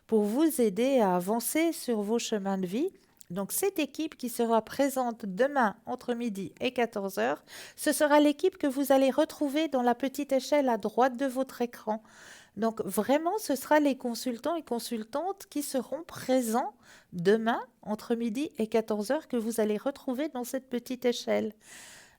pour vous aider à avancer sur vos chemins de vie. Donc cette équipe qui sera présente demain entre midi et 14 heures, ce sera l'équipe que vous allez retrouver dans la petite échelle à droite de votre écran. Donc vraiment, ce sera les consultants et consultantes qui seront présents demain entre midi et 14 heures que vous allez retrouver dans cette petite échelle.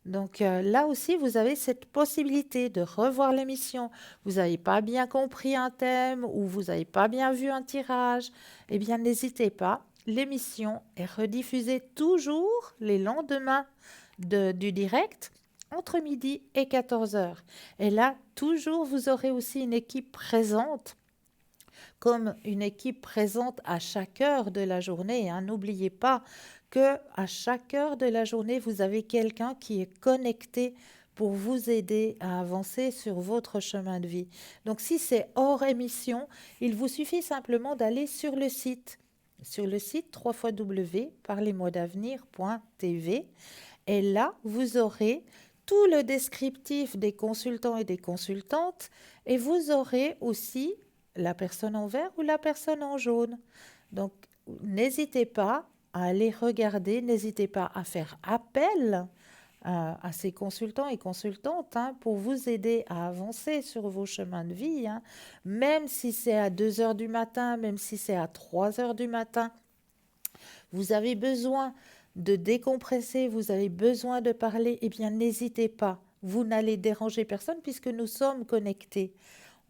Donc là aussi, vous avez cette possibilité de revoir l'émission. Vous n'avez pas bien compris un thème ou vous n'avez pas bien vu un tirage. Eh bien, n'hésitez pas. L'émission est rediffusée toujours les lendemains du direct entre midi et 14 heures. Et là, toujours, vous aurez aussi une équipe présente, comme une équipe présente à chaque heure de la journée. Hein. N'oubliez pas que à chaque heure de la journée, vous avez quelqu'un qui est connecté pour vous aider à avancer sur votre chemin de vie. Donc, si c'est hors émission, il vous suffit simplement d'aller sur le site www.parlezmoi-d'avenir.tv et là, vous aurez tout le descriptif des consultants et des consultantes et vous aurez aussi la personne en vert ou la personne en jaune. Donc, n'hésitez pas à aller regarder, n'hésitez pas à faire appel à ces consultants et consultantes hein, pour vous aider à avancer sur vos chemins de vie, hein, même si c'est à 2 heures du matin, même si c'est à 3 heures du matin. Vous avez besoin de décompresser, vous avez besoin de parler, eh bien n'hésitez pas. Vous n'allez déranger personne puisque nous sommes connectés.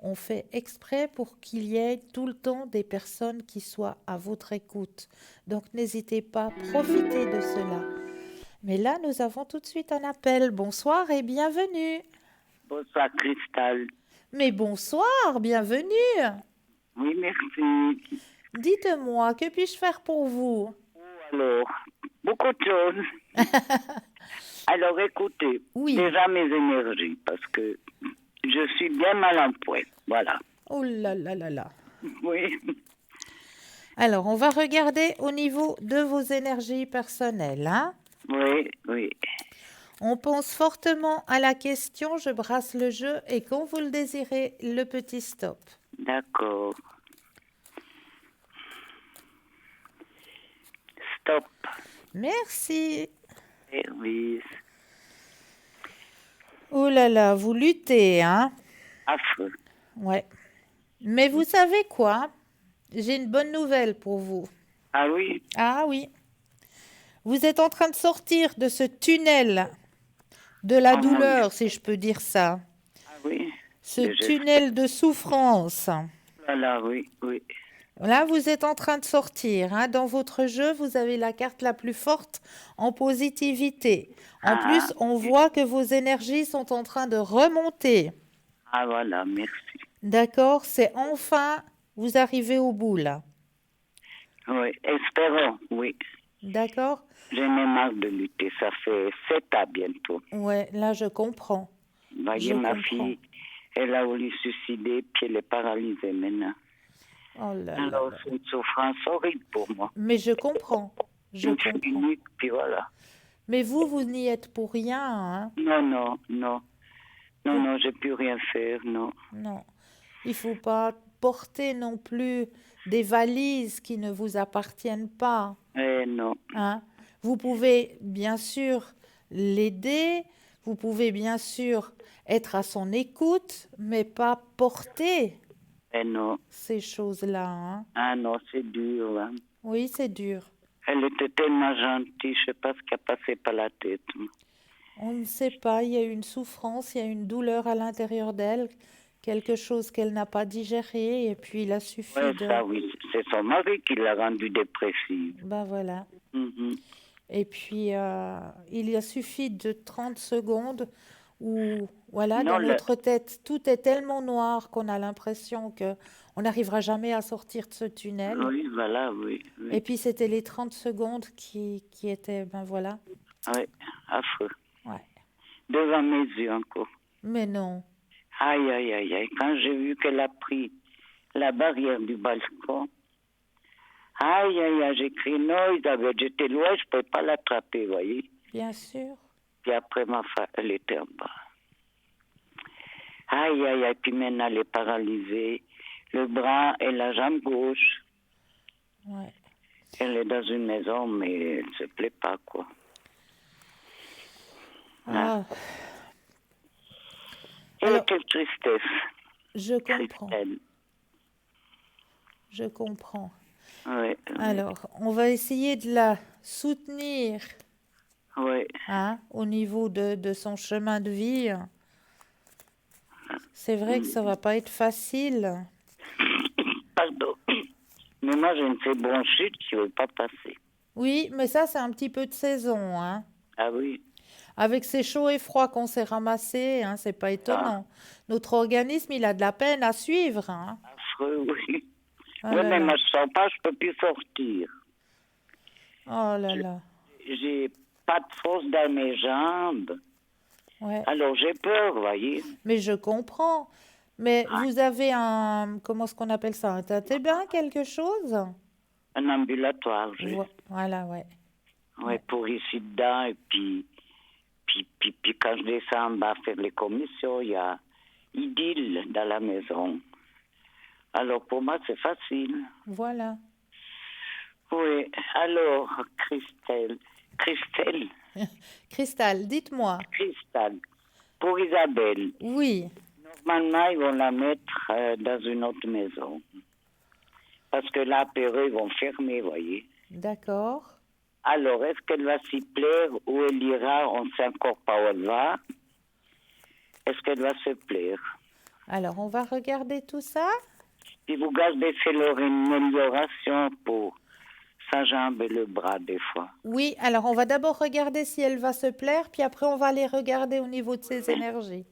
On fait exprès pour qu'il y ait tout le temps des personnes qui soient à votre écoute. Donc n'hésitez pas, profitez de cela. Mais là, nous avons tout de suite un appel. Bonsoir et bienvenue. Bonsoir Cristal. Mais bonsoir, bienvenue. Oui, merci. Dites-moi, que puis-je faire pour vous? Alors, beaucoup de choses. Alors écoutez, Oui. déjà mes énergies, parce que je suis bien mal en point. Voilà. Oh là là là là. Oui. Alors, on va regarder au niveau de vos énergies personnelles, hein. Oui, oui. On pense fortement à la question, je brasse le jeu et quand vous le désirez, le petit stop. D'accord. Stop. Merci. Service. Oh là là, vous luttez, hein? Affreux. Ouais. Mais vous savez quoi? J'ai une bonne nouvelle pour vous. Ah oui? Ah oui, vous êtes en train de sortir de ce tunnel de la Ah mon Dieu. douleur, si je peux dire ça. Ah oui? Ce Mais tunnel de souffrance. Voilà, oui, oui. Là, vous êtes en train de sortir, hein. Dans votre jeu, vous avez la carte la plus forte en positivité. En Ah, plus, on voit que vos énergies sont en train de remonter. ah voilà, merci. D'accord? C'est enfin, vous arrivez au bout là. Oui, espérons, oui. D'accord? J'en ai marre de lutter. Ça fait 7 ans bientôt. Ouais, là, je comprends. Vous voyez, Je ma comprends. fille, elle a voulu se suicider, puis elle est paralysée maintenant. Oh là là Alors, là. c'est une souffrance horrible pour moi. Mais je comprends. Je Une comprends. clinique, puis voilà. Mais vous n'y êtes pour rien, hein? Non, non, non. Non, Vous- non, j'ai plus rien faire, non. Non. Il faut pas porter non plus des valises qui ne vous appartiennent pas, Non. hein? Vous pouvez bien sûr l'aider, vous pouvez bien sûr être à son écoute, mais pas porter Non. ces choses-là, hein? Ah non, c'est dur, hein. Oui, c'est dur. Elle était tellement gentille, je sais pas ce qui a passé par la tête. On ne sait pas, il y a une souffrance, il y a une douleur à l'intérieur d'elle, quelque chose qu'elle n'a pas digéré, et puis il a suffi Ouais, de... ça, oui. C'est son mari qui l'a rendue dépressive. Ben voilà. Mhm. Et puis, il a suffi de 30 secondes où, voilà, Non, dans notre tête, tout est tellement noir qu'on a l'impression que on n'arrivera jamais à sortir de ce tunnel. oui, voilà, oui. Et Oui, puis, c'était les 30 secondes qui étaient, ben voilà. oui, affreux. Ouais. Devant mes yeux encore. Mais non. Aïe, aïe, aïe, aïe. Quand j'ai vu qu'elle a pris la barrière du balcon, aïe, aïe, aïe, j'ai crié non, Isabelle, j'étais loin, je ne pouvais pas l'attraper, vous voyez. Bien sûr. Puis après, elle était en bas. Aïe, aïe, aïe, puis maintenant, elle est paralysée. Le bras et la jambe gauche. Ouais. Elle est dans une maison, mais elle ne se plaît pas, quoi. Ah, Et Alors- quelle tristesse, je comprends. Christelle. Je comprends. Oui, Alors, on va essayer de la soutenir, oui. hein, au niveau de son chemin de vie. C'est vrai que ça va pas être facile. Pardon. Mais moi, j'ai une bronchite qui ne veut pas passer. Oui, mais ça, c'est un petit peu de saison, hein. Ah oui, Avec ces chauds et froids qu'on s'est ramassés, hein, c'est pas étonnant. Notre organisme, il a de la peine à suivre, hein. affreux, oui. Oh Oui, là mais là. moi, je ne sens pas, je ne peux plus sortir. Oh là là. J'ai pas de force dans mes jambes. Ouais. Alors, j'ai peur, vous voyez. Mais je comprends. Mais vous avez un, comment est-ce qu'on appelle ça, un tâté-bain, quelque chose? Un ambulatoire, j'ai. Voilà, ouais. Ouais, pour ici dedans, et puis quand je descends en bas faire les commissions, il y a idylle dans la maison. Alors, pour moi, c'est facile. Voilà. Oui, alors, Christelle, Cristal, dites-moi. pour Isabelle, Oui, normalement, ils vont la mettre dans une autre maison. Parce que là, après eux, ils vont fermer, vous voyez. d'accord. Alors, est-ce qu'elle va s'y plaire ou elle ira, on ne sait encore pas où elle va. Est-ce qu'elle va se plaire? Alors, on va regarder tout ça. Si vous gardez fait leur amélioration pour sa jambe et le bras, des fois. Oui, alors on va d'abord regarder si elle va se plaire, puis après on va aller regarder au niveau de ses énergies.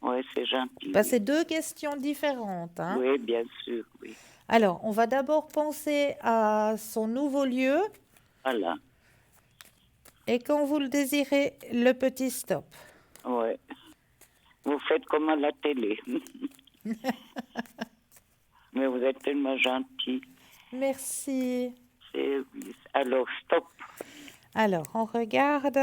Oui, c'est gentil. Bah, c'est deux questions différentes, hein. Oui, bien sûr, oui. Alors, on va d'abord penser à son nouveau lieu Voilà. Et quand vous le désirez, le petit stop. Ouais. Vous faites comme à la télé. Mais vous êtes tellement gentil. Merci. Oui. Alors, stop. Alors, on regarde.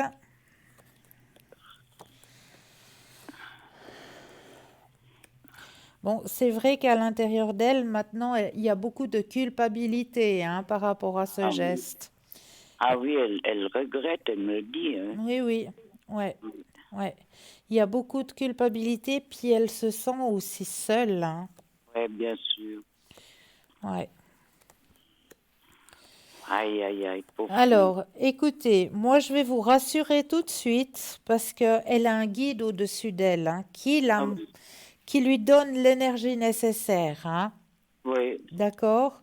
Bon, c'est vrai qu'à l'intérieur d'elle, maintenant, il y a beaucoup de culpabilité hein, par rapport à ce Ah oui, geste. elle regrette, elle me le dit. Hein. Oui, oui, ouais, ouais. Il y a beaucoup de culpabilité, puis elle se sent aussi seule. Hein. Oui, bien sûr. Ouais. Aïe, aïe, aïe, pauvre fille. Alors, écoutez, moi je vais vous rassurer tout de suite parce qu'elle a un guide au-dessus d'elle hein, Ah oui, qui lui donne l'énergie nécessaire. Hein. oui. D'accord?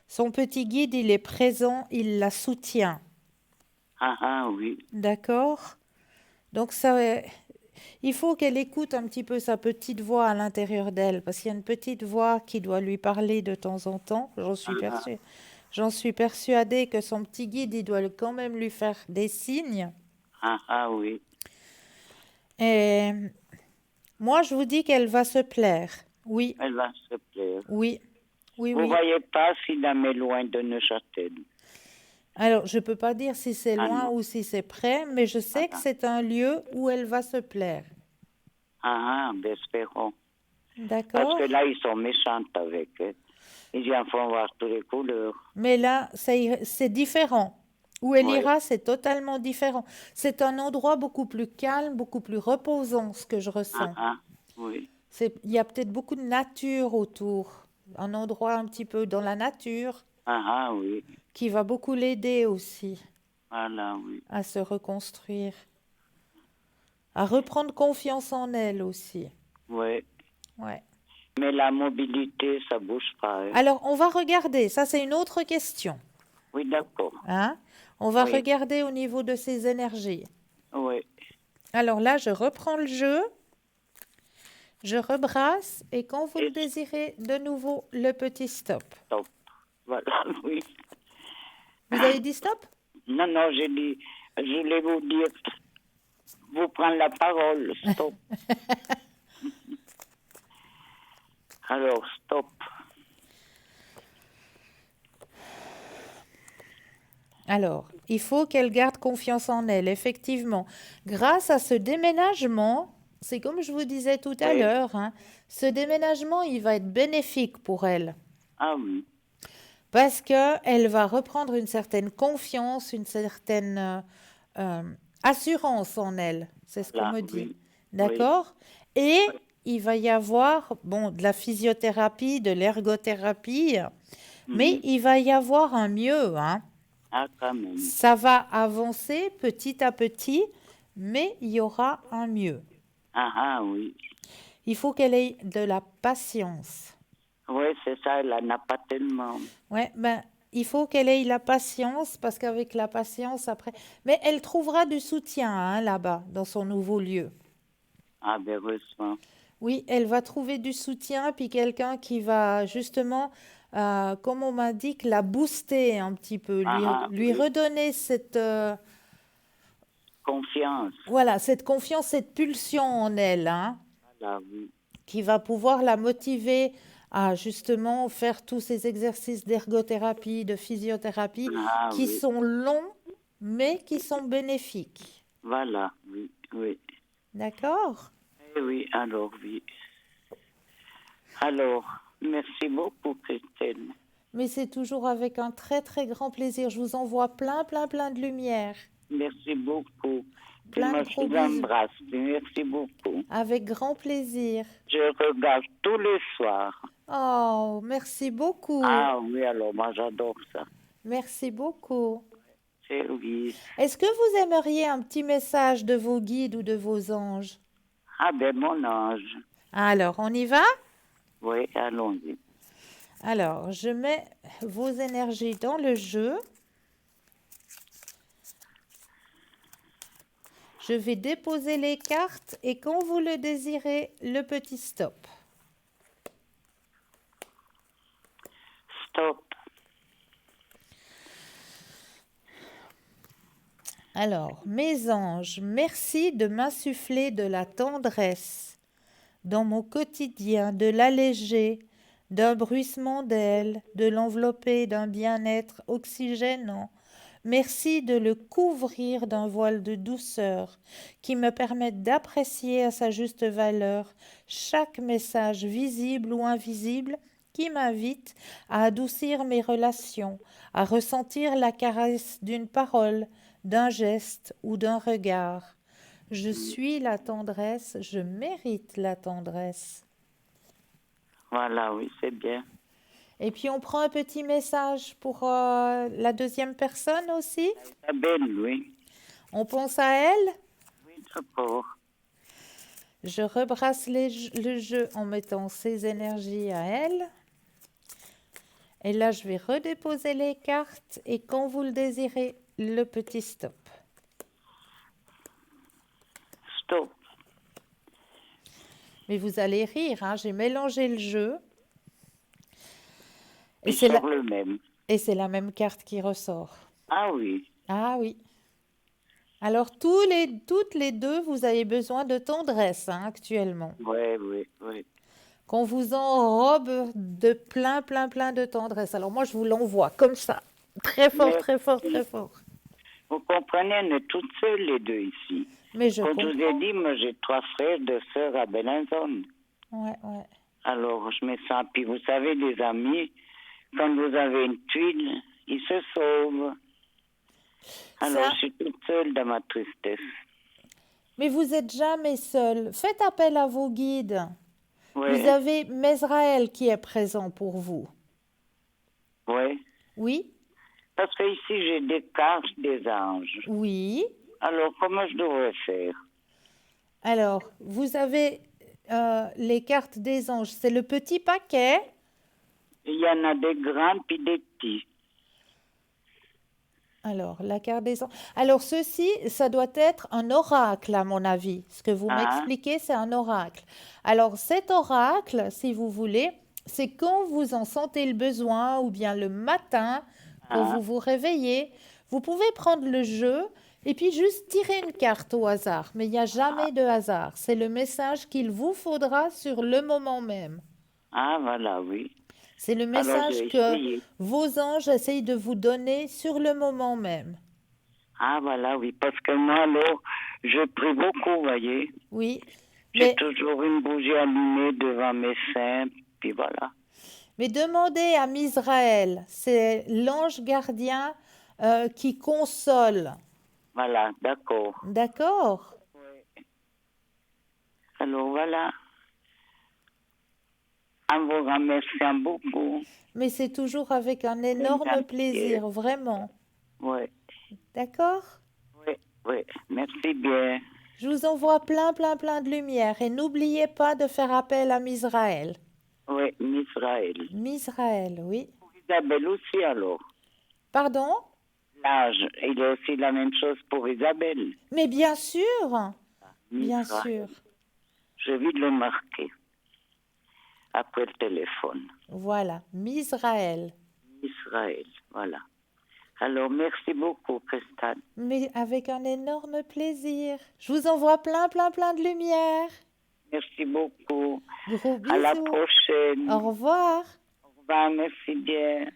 Son petit guide, il est présent, il la soutient. Oui. D'accord? Donc ça, il faut qu'elle écoute un petit peu sa petite voix à l'intérieur d'elle, parce qu'il y a une petite voix qui doit lui parler de temps en temps. Ah, J'en suis persuadée que son petit guide, il doit quand même lui faire des signes. oui. Et moi, je vous dis qu'elle va se plaire. Oui, Elle va se plaire. oui, oui, Vous oui. voyez pas s'il la met loin de Neuchâtel. Alors, je ne peux pas dire si c'est Ah loin non. ou si c'est près, mais je sais que c'est un lieu où elle va se plaire. Ben, espérons. Parce que D'accord? là, ils sont méchants avec. Hein. Ils en font voir toutes les couleurs. Mais là, c'est différent. Où elle Oui. ira, c'est totalement différent. C'est un endroit beaucoup plus calme, beaucoup plus reposant, ce que je ressens. Oui. Il y a peut-être beaucoup de nature autour. Un endroit un petit peu dans la nature Oui. qui va beaucoup l'aider aussi Voilà, oui. à se reconstruire, à reprendre confiance en elle aussi. Oui. Ouais. Mais la mobilité, ça bouge pas. Hein. Alors, on va regarder. Ça, c'est une autre question. Oui, d'accord. Hein? On va Oui. regarder au niveau de ses énergies. Oui. Alors là, je reprends le jeu. Je rebrasse et quand vous le Et désirez, de nouveau le petit stop. stop. Voilà, oui. Vous avez dit stop? Non, non, j'ai dit, je voulais vous dire, vous prendre la parole. Stop. Alors, stop. Alors, il faut qu'elle garde confiance en elle, effectivement. Grâce à ce déménagement, c'est comme je vous disais tout à Oui. l'heure, hein, ce déménagement, il va être bénéfique pour elle. Oui. Parce qu'elle va reprendre une certaine confiance, une certaine euh, assurance en elle. C'est ce qu'on Là, me dit. oui. Oui. D'accord? Et il va y avoir, bon, de la physiothérapie, de l'ergothérapie, mais Mhm. il va y avoir un mieux, hein. Quand même. Ça va avancer petit à petit, mais il y aura un mieux. Oui. Il faut qu'elle ait de la patience. Oui, c'est ça, elle n'en a pas tellement. Ouais, ben, il faut qu'elle ait la patience parce qu'avec la patience, après. Mais elle trouvera du soutien hein, là-bas, dans son nouveau lieu. Ben, heureusement. Oui, elle va trouver du soutien, puis quelqu'un qui va justement, comme on m'indique, la booster un petit peu, lui Oui. redonner cette, Confiance. voilà, cette confiance, cette pulsion en elle, hein, Voilà, oui. qui va pouvoir la motiver à justement faire tous ces exercices d'ergothérapie, de physiothérapie, qui Oui. sont longs, mais qui sont bénéfiques. Voilà, oui, oui. D'accord? Oui, alors, oui. Alors, merci beaucoup, Christelle. Mais c'est toujours avec un très très grand plaisir. Je vous envoie plein plein plein de lumière. Merci beaucoup. Puis Plein de moi, je gros vous bisous. embrasse. Merci beaucoup. Avec grand plaisir. Je regarde tous les soirs. Oh, merci beaucoup. Oui, alors moi, j'adore ça. Merci beaucoup. C'est oui. Est-ce que vous aimeriez un petit message de vos guides ou de vos anges? Ben, mon ange. Alors, on y va? Oui, allons-y. Alors, je mets vos énergies dans le jeu. Je vais déposer les cartes et quand vous le désirez, le petit stop. Stop. Alors, mes anges, merci de m'insuffler de la tendresse dans mon quotidien, de l'alléger d'un bruissement d'ailes, de l'envelopper d'un bien-être oxygénant. Merci de le couvrir d'un voile de douceur qui me permette d'apprécier à sa juste valeur chaque message visible ou invisible qui m'invite à adoucir mes relations, à ressentir la caresse d'une parole, d'un geste ou d'un regard. Je suis la tendresse, je mérite la tendresse. Voilà, oui, c'est bien. Et puis on prend un petit message pour la deuxième personne aussi. Isabelle, oui. On pense à elle. Oui, d'accord. Je rebrasse le jeu en mettant ses énergies à elle. Et là, je vais redéposer les cartes et quand vous le désirez, le petit stop. Stop. Mais vous allez rire, hein, j'ai mélangé le jeu. Et Il c'est sort le même. la même carte qui ressort. Ah oui. Ah oui. Alors, toutes les deux, vous avez besoin de tendresse hein, actuellement. Oui, oui, oui. Qu'on vous enrobe de plein, plein, plein de tendresse. Alors moi, je vous l'envoie comme ça. Très fort, Mais très fort, très fort. vous comprenez, on est toutes seules les deux ici. Mais je Comme je vous ai comprends. dit, moi j'ai 3 frères, 2 sœurs à Belinzone. Ouais, ouais. Alors je me sens. Puis vous savez, les amis, quand vous avez une tuile, ils se sauvent. Alors Ça, je suis toute seule dans ma tristesse. mais vous n'êtes jamais seul. Faites appel à vos guides. Vous Oui, avez Mesraël qui est présent pour vous. oui. Oui? Parce que ici j'ai des cartes des anges. Oui. Alors comment je devrais faire? Alors, vous avez les cartes des anges. C'est le petit paquet. Il y en a des grands puis des petits. Alors, la carte des anges. Alors, ceci, ça doit être un oracle, à mon avis. Ce que vous Ah, m'expliquez, c'est un oracle. Alors, cet oracle, si vous voulez, c'est quand vous en sentez le besoin ou bien le matin, quand ah, vous vous réveillez, vous pouvez prendre le jeu et puis juste tirer une carte au hasard. Mais il n'y a jamais de hasard. C'est le message qu'il vous faudra sur le moment même. ah, voilà, oui. C'est le Alors message j'ai que essayé. vos anges essayent de vous donner sur le moment même. Ah, voilà, oui. Parce que moi, alors, je prie beaucoup, vous voyez. Oui, J'ai mais, toujours une bougie allumée devant mes seins, puis voilà. mais demandez à Misraël, c'est l'ange gardien qui console. Voilà, d'accord. D'accord? Alors voilà, en vous remerciant beaucoup. Mais c'est toujours avec un énorme plaisir, vraiment. Oui, D'accord? oui, oui. Merci bien. Je vous envoie plein, plein, plein de lumière et n'oubliez pas de faire appel à Misraël. Oui, Israël. Misraël, oui. Isabelle aussi, alors. Pardon? L'âge, il est aussi la même chose pour Isabelle. Mais bien sûr, bien Israël. sûr. Je vais le marquer après le téléphone. Voilà, Misraël. Israël, voilà. Alors, merci beaucoup, Christine. Mais avec un énorme plaisir. Je vous envoie plein, plein, plein de lumière. Merci beaucoup. Gros À la bisous. prochaine. Au revoir. Au revoir, merci bien.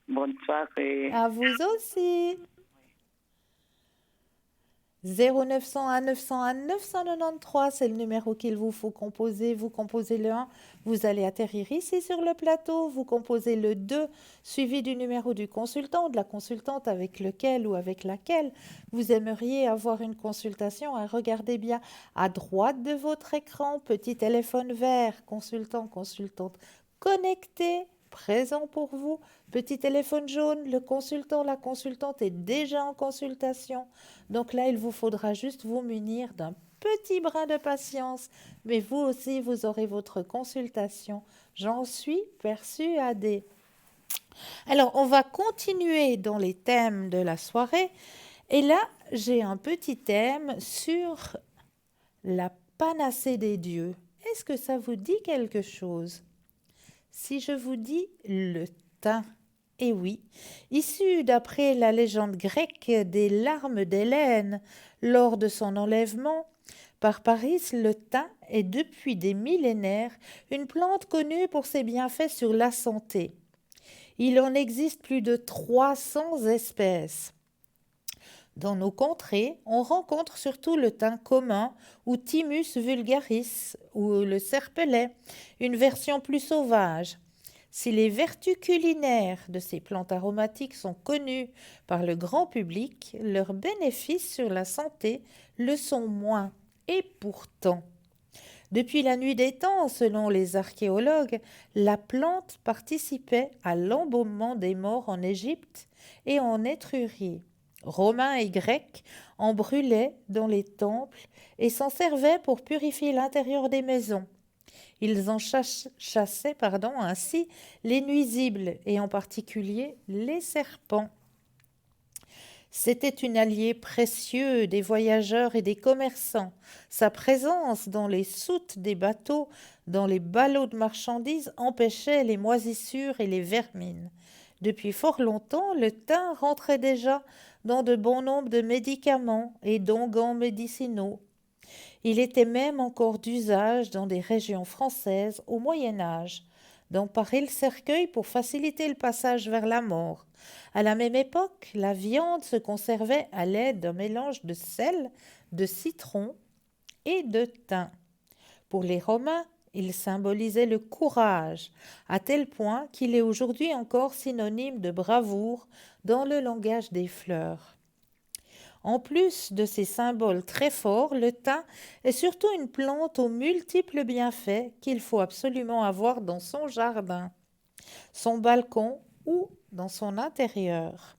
Bonne soirée. À vous aussi. 0901 901 993, c'est le numéro qu'il vous faut composer. Vous composez le 1, vous allez atterrir ici sur le plateau. Vous composez le 2, suivi du numéro du consultant ou de la consultante avec lequel ou avec laquelle vous aimeriez avoir une consultation. Et regardez bien à droite de votre écran, petit téléphone vert, consultant, consultante connecté, présent pour vous. Petit téléphone jaune, le consultant, la consultante est déjà en consultation. Donc là, il vous faudra juste vous munir d'un petit brin de patience, mais vous aussi, vous aurez votre consultation. J'en suis persuadée. Alors, on va continuer dans les thèmes de la soirée. Et là, j'ai un petit thème sur la panacée des dieux. Est-ce que ça vous dit quelque chose? Si je vous dis le thym, Et oui, issu d'après la légende grecque des larmes d'Hélène lors de son enlèvement par Paris, le thym est depuis des millénaires une plante connue pour ses bienfaits sur la santé. Il en existe plus de 300 espèces. Dans nos contrées, on rencontre surtout le thym commun ou Thymus vulgaris ou le serpelet, une version plus sauvage. Si les vertus culinaires de ces plantes aromatiques sont connues par le grand public, leurs bénéfices sur la santé le sont moins. Et pourtant, depuis la nuit des temps, selon les archéologues, la plante participait à l'embaumement des morts en Égypte et en Étrurie. Romains et Grecs en brûlaient dans les temples et s'en servaient pour purifier l'intérieur des maisons. Ils en chassaient ainsi les nuisibles et en particulier les serpents. C'était un allié précieux des voyageurs et des commerçants. Sa présence dans les soutes des bateaux, dans les ballots de marchandises, empêchait les moisissures et les vermines. Depuis fort longtemps, le thym rentrait déjà dans de bon nombre de médicaments et d'onguents médicinaux. Il était même encore d'usage dans des régions françaises au Moyen Âge, d'emparer le cercueil pour faciliter le passage vers la mort. À la même époque, la viande se conservait à l'aide d'un mélange de sel, de citron et de thym. Pour les Romains, il symbolisait le courage, à tel point qu'il est aujourd'hui encore synonyme de bravoure dans le langage des fleurs. En plus de ces symboles très forts, le thym est surtout une plante aux multiples bienfaits qu'il faut absolument avoir dans son jardin, son balcon ou dans son intérieur.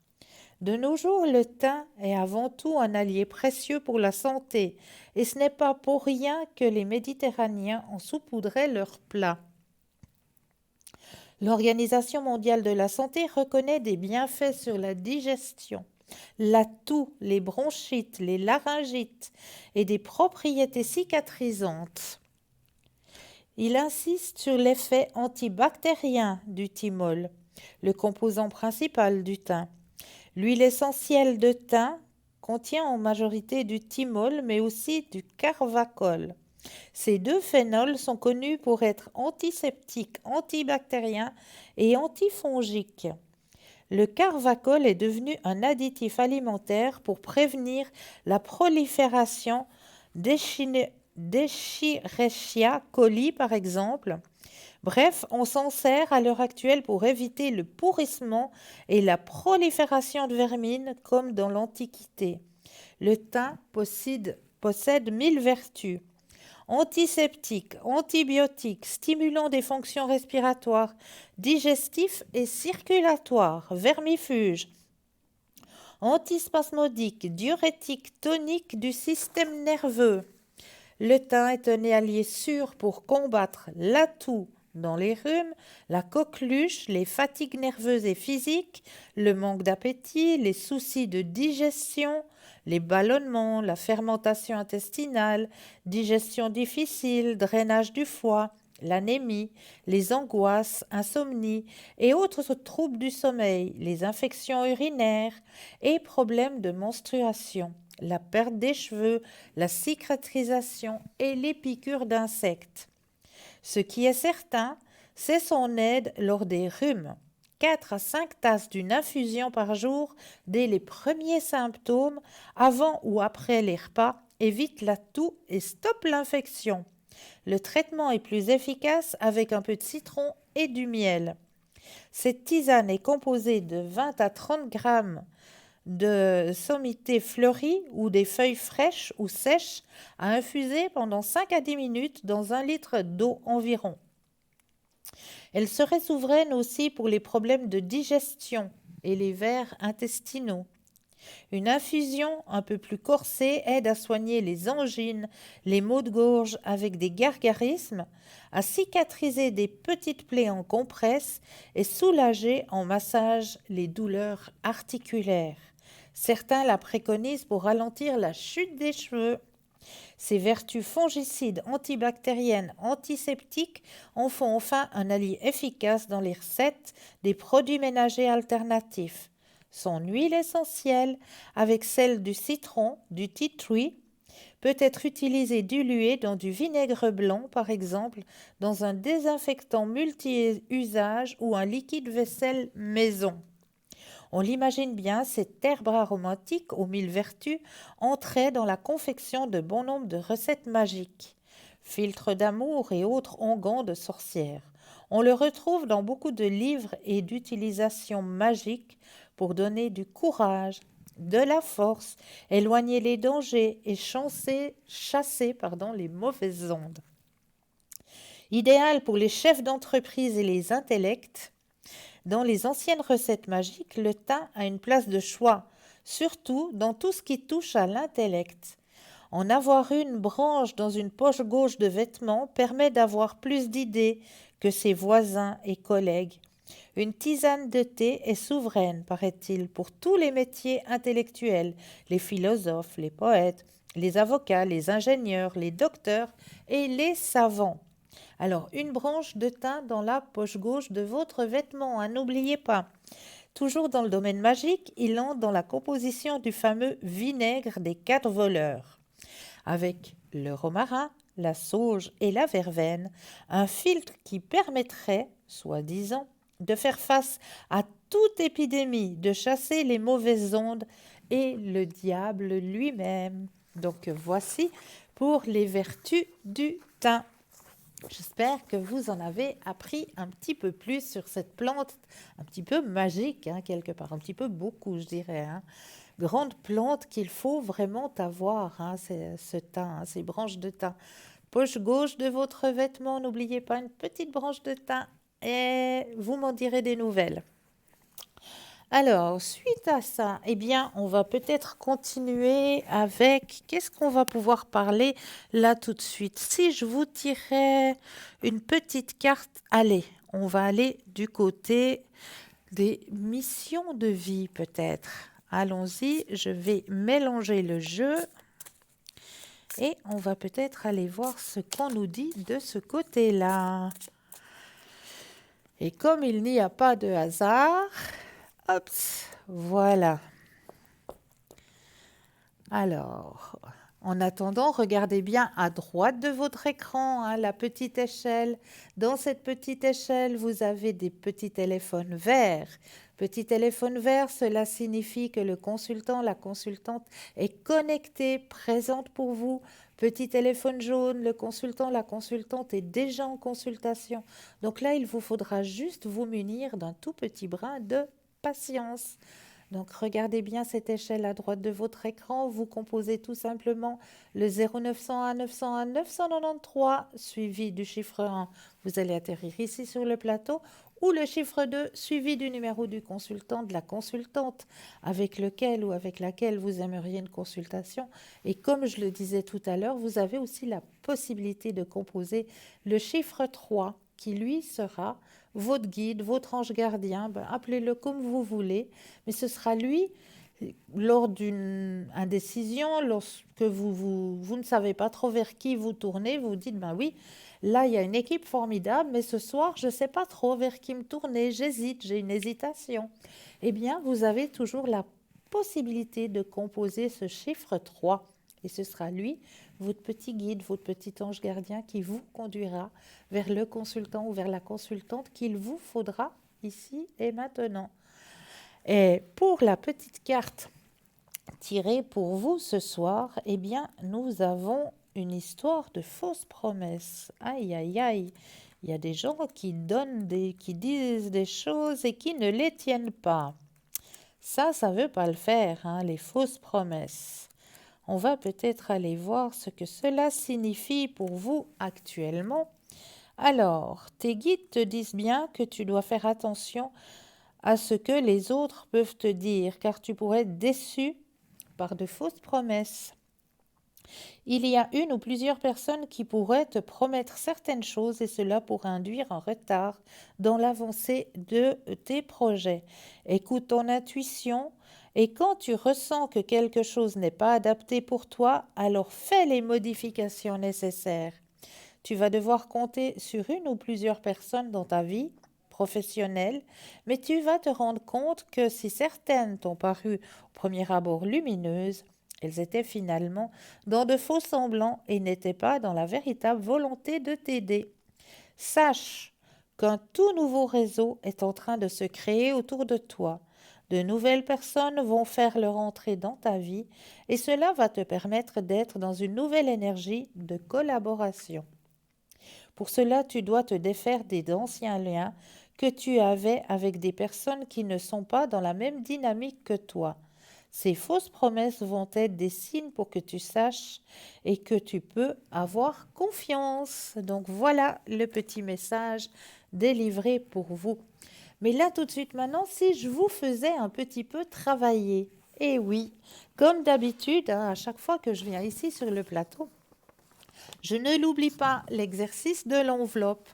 De nos jours, le thym est avant tout un allié précieux pour la santé, et ce n'est pas pour rien que les Méditerranéens en saupoudraient leurs plats. L'Organisation mondiale de la santé reconnaît des bienfaits sur la digestion, la toux, les bronchites, les laryngites et des propriétés cicatrisantes. Il insiste sur l'effet antibactérien du thymol, le composant principal du thym. L'huile essentielle de thym contient en majorité du thymol, mais aussi du carvacol. Ces deux phénols sont connus pour être antiseptiques, antibactériens et antifongiques. Le carvacol est devenu un additif alimentaire pour prévenir la prolifération d'Escherichia coli, par exemple. Bref, on s'en sert à l'heure actuelle pour éviter le pourrissement et la prolifération de vermines comme dans l'Antiquité. Le thym possède 1000 vertus. Antiseptique, antibiotique, stimulant des fonctions respiratoires, digestif et circulatoire, vermifuge, antispasmodique, diurétique, tonique du système nerveux. Le thym est un allié sûr pour combattre la toux dans les rhumes, la coqueluche, les fatigues nerveuses et physiques, le manque d'appétit, les soucis de digestion, les ballonnements, la fermentation intestinale, digestion difficile, drainage du foie, l'anémie, les angoisses, insomnie et autres troubles du sommeil, les infections urinaires et problèmes de menstruation, la perte des cheveux, la cicatrisation et les piqûres d'insectes. Ce qui est certain, c'est son aide lors des rhumes. 4 à 5 tasses d'une infusion par jour dès les premiers symptômes, avant ou après les repas, évite la toux et stoppe l'infection. Le traitement est plus efficace avec un peu de citron et du miel. Cette tisane est composée de 20 à 30 grammes de sommité fleurie ou des feuilles fraîches ou sèches à infuser pendant 5 à 10 minutes dans 1 litre d'eau environ. Elle serait souveraine aussi pour les problèmes de digestion et les vers intestinaux. Une infusion un peu plus corsée aide à soigner les angines, les maux de gorge avec des gargarismes, à cicatriser des petites plaies en compresse et soulager en massage les douleurs articulaires. Certains la préconisent pour ralentir la chute des cheveux. Ses vertus fongicides, antibactériennes, antiseptiques en font enfin un allié efficace dans les recettes des produits ménagers alternatifs. Son huile essentielle, avec celle du citron, du tea tree, peut être utilisée diluée dans du vinaigre blanc, par exemple, dans un désinfectant multi-usage ou un liquide vaisselle maison. On l'imagine bien, cette herbe aromatique aux mille vertus entrait dans la confection de bon nombre de recettes magiques. Filtre d'amour et autres onguents de sorcières. On le retrouve dans beaucoup de livres et d'utilisations magiques pour donner du courage, de la force, éloigner les dangers et chasser les mauvaises ondes. Idéal pour les chefs d'entreprise et les intellects, dans les anciennes recettes magiques, le thym a une place de choix, surtout dans tout ce qui touche à l'intellect. En avoir une branche dans une poche gauche de vêtements permet d'avoir plus d'idées que ses voisins et collègues. Une tisane de thé est souveraine, paraît-il, pour tous les métiers intellectuels, les philosophes, les poètes, les avocats, les ingénieurs, les docteurs et les savants. Alors, une branche de thym dans la poche gauche de votre vêtement, hein, n'oubliez pas. Toujours dans le domaine magique, il entre dans la composition du fameux vinaigre des 4 voleurs. Avec le romarin, la sauge et la verveine, un filtre qui permettrait, soi-disant, de faire face à toute épidémie, de chasser les mauvaises ondes et le diable lui-même. Donc voici pour les vertus du thym. J'espère que vous en avez appris un petit peu plus sur cette plante, un petit peu magique, hein, quelque part, un petit peu beaucoup, je dirais. Hein. Grande plante qu'il faut vraiment avoir, hein, ce thym, hein, ces branches de thym. Poche gauche de votre vêtement, n'oubliez pas une petite branche de thym et vous m'en direz des nouvelles. Alors, suite à ça, eh bien, on va peut-être continuer avec... Qu'est-ce qu'on va pouvoir parler là tout de suite? Si je vous tirais une petite carte, allez, on va aller du côté des missions de vie peut-être. Allons-y, je vais mélanger le jeu et on va peut-être aller voir ce qu'on nous dit de ce côté-là. Et comme il n'y a pas de hasard... Hop, voilà. Alors, en attendant, regardez bien à droite de votre écran, hein, la petite échelle. Dans cette petite échelle, vous avez des petits téléphones verts. Petit téléphone vert, cela signifie que le consultant, la consultante est connecté, présente pour vous. Petit téléphone jaune, le consultant, la consultante est déjà en consultation. Donc là, il vous faudra juste vous munir d'un tout petit brin de patience. Donc regardez bien cette échelle à droite de votre écran. Vous composez tout simplement le 0901 901 993 suivi du chiffre 1. Vous allez atterrir ici sur le plateau, ou le chiffre 2 suivi du numéro du consultant, de la consultante avec lequel ou avec laquelle vous aimeriez une consultation. Et comme je le disais tout à l'heure, vous avez aussi la possibilité de composer le chiffre 3 qui lui sera votre guide, votre ange gardien, appelez-le comme vous voulez, mais ce sera lui, lors d'une indécision, lorsque vous ne savez pas trop vers qui vous tournez, vous dites, oui, là, il y a une équipe formidable, mais ce soir, je ne sais pas trop vers qui me tourner, j'hésite, j'ai une hésitation. Eh bien, vous avez toujours la possibilité de composer ce chiffre 3, et ce sera lui, votre petit guide, votre petit ange gardien qui vous conduira vers le consultant ou vers la consultante qu'il vous faudra ici et maintenant. Et pour la petite carte tirée pour vous ce soir, eh bien, nous avons une histoire de fausses promesses. Aïe, aïe, aïe. Il y a des gens qui disent des choses et qui ne les tiennent pas. Ça ne veut pas le faire, hein, les fausses promesses. On va peut-être aller voir ce que cela signifie pour vous actuellement. Alors, tes guides te disent bien que tu dois faire attention à ce que les autres peuvent te dire, car tu pourrais être déçu par de fausses promesses. Il y a une ou plusieurs personnes qui pourraient te promettre certaines choses et cela pourrait induire un retard dans l'avancée de tes projets. Écoute ton intuition Et quand tu ressens que quelque chose n'est pas adapté pour toi, alors fais les modifications nécessaires. Tu vas devoir compter sur une ou plusieurs personnes dans ta vie professionnelle, mais tu vas te rendre compte que si certaines t'ont paru au premier abord lumineuses, elles étaient finalement dans de faux semblants et n'étaient pas dans la véritable volonté de t'aider. Sache qu'un tout nouveau réseau est en train de se créer autour de toi. De nouvelles personnes vont faire leur entrée dans ta vie et cela va te permettre d'être dans une nouvelle énergie de collaboration. Pour cela, tu dois te défaire des anciens liens que tu avais avec des personnes qui ne sont pas dans la même dynamique que toi. Ces fausses promesses vont être des signes pour que tu saches et que tu peux avoir confiance. Donc voilà le petit message délivré pour vous. Mais là, tout de suite maintenant, si je vous faisais un petit peu travailler. Eh oui, comme d'habitude, à chaque fois que je viens ici sur le plateau, je ne l'oublie pas, l'exercice de l'enveloppe.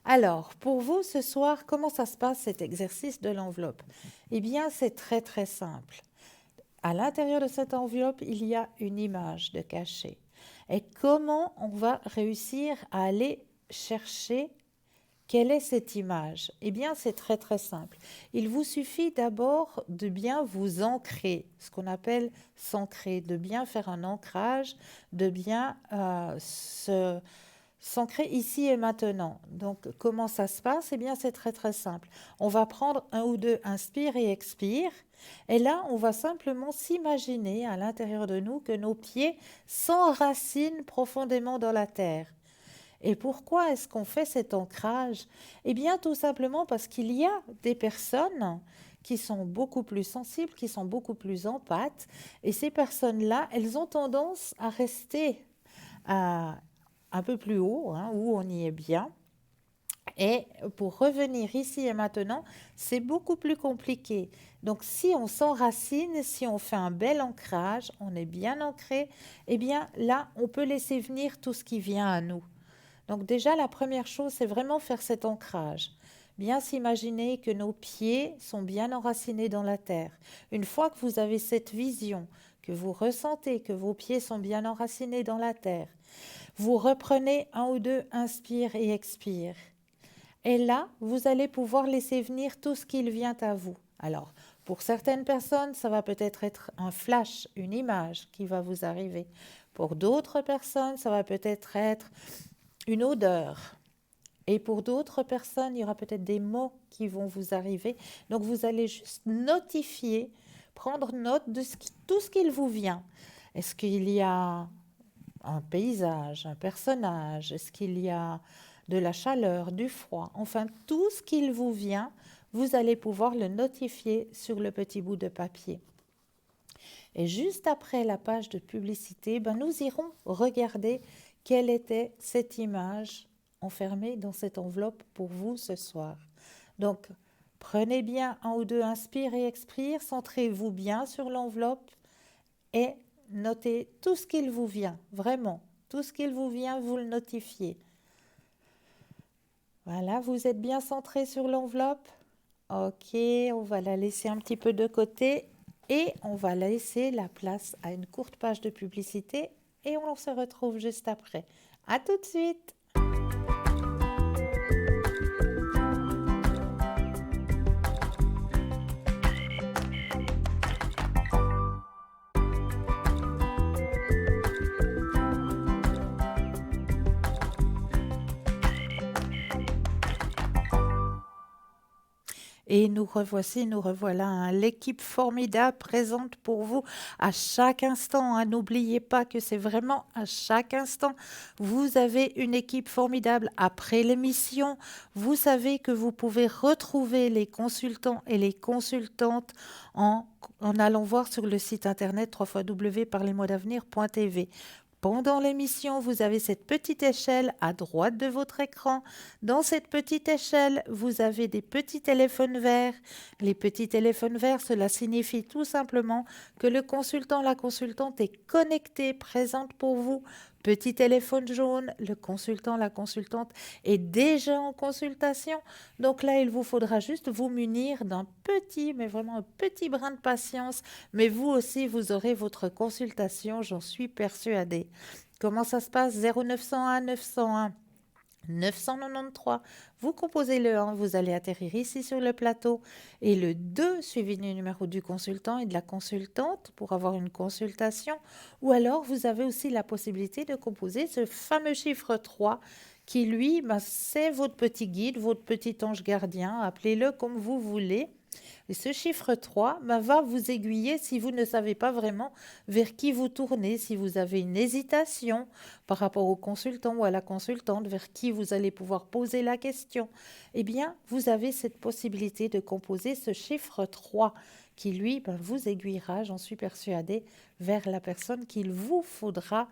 Alors, pour vous ce soir, comment ça se passe cet exercice de l'enveloppe? Eh bien, c'est très très simple. À l'intérieur de cette enveloppe, il y a une image de cachet. Et comment on va réussir à aller chercher quelle est cette image? Eh bien, c'est très très simple. Il vous suffit d'abord de bien vous ancrer, ce qu'on appelle s'ancrer, de bien faire un ancrage, de bien s'ancrer ici et maintenant. Donc, comment ça se passe? Eh bien, c'est très très simple. On va prendre un ou deux inspire et expire. Et là, on va simplement s'imaginer à l'intérieur de nous que nos pieds s'enracinent profondément dans la terre. Et pourquoi est-ce qu'on fait cet ancrage? Eh bien, tout simplement parce qu'il y a des personnes qui sont beaucoup plus sensibles, qui sont beaucoup plus empathes. Et ces personnes-là, elles ont tendance à rester un peu plus haut, où on y est bien. Et pour revenir ici et maintenant, c'est beaucoup plus compliqué. Donc, si on s'enracine, si on fait un bel ancrage, on est bien ancré, eh bien là, on peut laisser venir tout ce qui vient à nous. Donc déjà, la première chose, c'est vraiment faire cet ancrage. Bien s'imaginer que nos pieds sont bien enracinés dans la terre. Une fois que vous avez cette vision, que vous ressentez que vos pieds sont bien enracinés dans la terre, vous reprenez un ou deux inspire et expire. Et là, vous allez pouvoir laisser venir tout ce qu'il vient à vous. Alors, pour certaines personnes, ça va peut-être être un flash, une image qui va vous arriver. Pour d'autres personnes, ça va peut-être être une odeur. Et pour d'autres personnes, il y aura peut-être des mots qui vont vous arriver. Donc, vous allez juste notifier, prendre note de tout ce qu'il vous vient. Est-ce qu'il y a un paysage, un personnage? Est-ce qu'il y a de la chaleur, du froid? Enfin, tout ce qu'il vous vient, vous allez pouvoir le notifier sur le petit bout de papier. Et juste après la page de publicité, nous irons regarder quelle était cette image enfermée dans cette enveloppe pour vous ce soir. Donc, prenez bien un ou deux inspire et expire, centrez-vous bien sur l'enveloppe et notez tout ce qu'il vous vient, vraiment, tout ce qu'il vous vient, vous le notifiez. Voilà, vous êtes bien centré sur l'enveloppe? Ok, on va la laisser un petit peu de côté et on va laisser la place à une courte page de publicité et on se retrouve juste après. À tout de suite! Et nous revoici, nous revoilà, l'équipe formidable présente pour vous à chaque instant. N'oubliez pas que c'est vraiment à chaque instant. Vous avez une équipe formidable après l'émission. Vous savez que vous pouvez retrouver les consultants et les consultantes en allant voir sur le site internet www.parlezmoi-d'avenir.tv. Pendant l'émission, vous avez cette petite échelle à droite de votre écran. Dans cette petite échelle, vous avez des petits téléphones verts. Les petits téléphones verts, cela signifie tout simplement que le consultant, la consultante est connecté, présente pour vous, petit téléphone jaune, le consultant, la consultante est déjà en consultation. Donc là, il vous faudra juste vous munir d'un petit, mais vraiment un petit brin de patience. Mais vous aussi, vous aurez votre consultation, j'en suis persuadée. Comment ça se passe? 0901 901 993. Vous composez le 1, vous allez atterrir ici sur le plateau, et le 2 suivi du numéro du consultant et de la consultante pour avoir une consultation. Ou alors, vous avez aussi la possibilité de composer ce fameux chiffre 3 qui, lui, c'est votre petit guide, votre petit ange gardien, appelez-le comme vous voulez. Et ce chiffre 3 va vous aiguiller si vous ne savez pas vraiment vers qui vous tournez, si vous avez une hésitation par rapport au consultant ou à la consultante, vers qui vous allez pouvoir poser la question. Eh bien, vous avez cette possibilité de composer ce chiffre 3 qui, lui, vous aiguillera, j'en suis persuadée, vers la personne qu'il vous faudra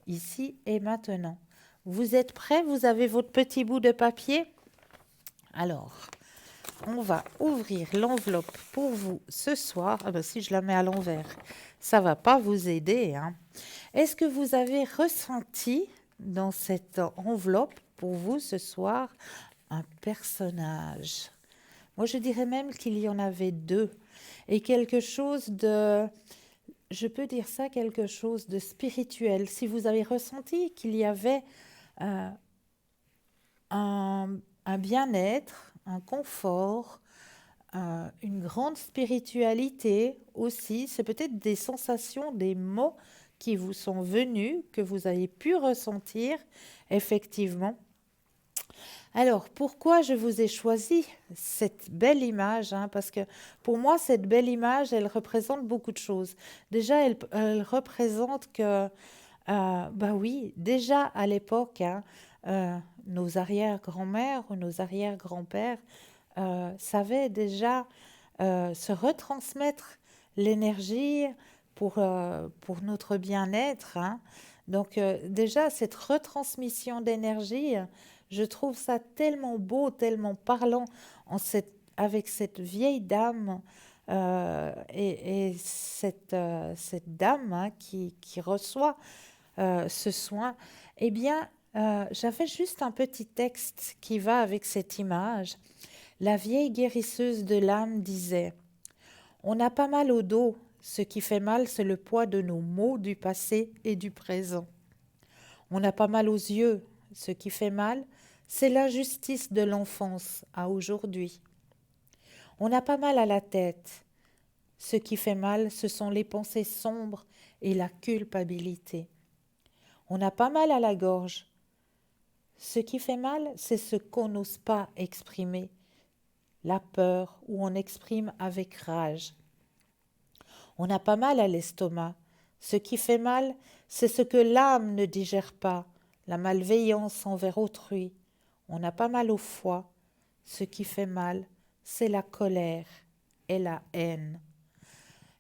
ici et maintenant. Vous êtes prêts? Vous avez votre petit bout de papier? Alors, on va ouvrir l'enveloppe pour vous ce soir. Ah ben, si je la mets à l'envers, ça va pas vous aider, hein. Est-ce que vous avez ressenti dans cette enveloppe pour vous ce soir un personnage? Moi, je dirais même qu'il y en avait deux. Et quelque chose de, je peux dire ça, quelque chose de spirituel. Si vous avez ressenti qu'il y avait euh, un bien-être, un confort, une grande spiritualité aussi, c'est peut-être des sensations, des mots qui vous sont venus, que vous avez pu ressentir effectivement. Alors, pourquoi je vous ai choisi cette belle image, hein, parce que pour moi, cette belle image, elle représente beaucoup de choses. Déjà, elle représente que, bah oui, déjà à l'époque, hein, nos arrière-grand-mères ou nos arrière-grands-pères savaient déjà se retransmettre l'énergie pour notre bien-être, hein. Donc déjà, cette retransmission d'énergie, je trouve ça tellement beau, tellement parlant avec cette vieille dame et cette dame, hein, qui reçoit ce soin. Eh bien, j'avais juste un petit texte qui va avec cette image. La vieille guérisseuse de l'âme disait: on a pas mal au dos, ce qui fait mal, c'est le poids de nos maux du passé et du présent. On a pas mal aux yeux, ce qui fait mal, c'est l'injustice de l'enfance à aujourd'hui. On a pas mal à la tête, ce qui fait mal, ce sont les pensées sombres et la culpabilité. On a pas mal à la gorge. Ce qui fait mal, c'est ce qu'on n'ose pas exprimer, la peur où on exprime avec rage. On a pas mal à l'estomac. Ce qui fait mal, c'est ce que l'âme ne digère pas, la malveillance envers autrui. On a pas mal au foie. Ce qui fait mal, c'est la colère et la haine.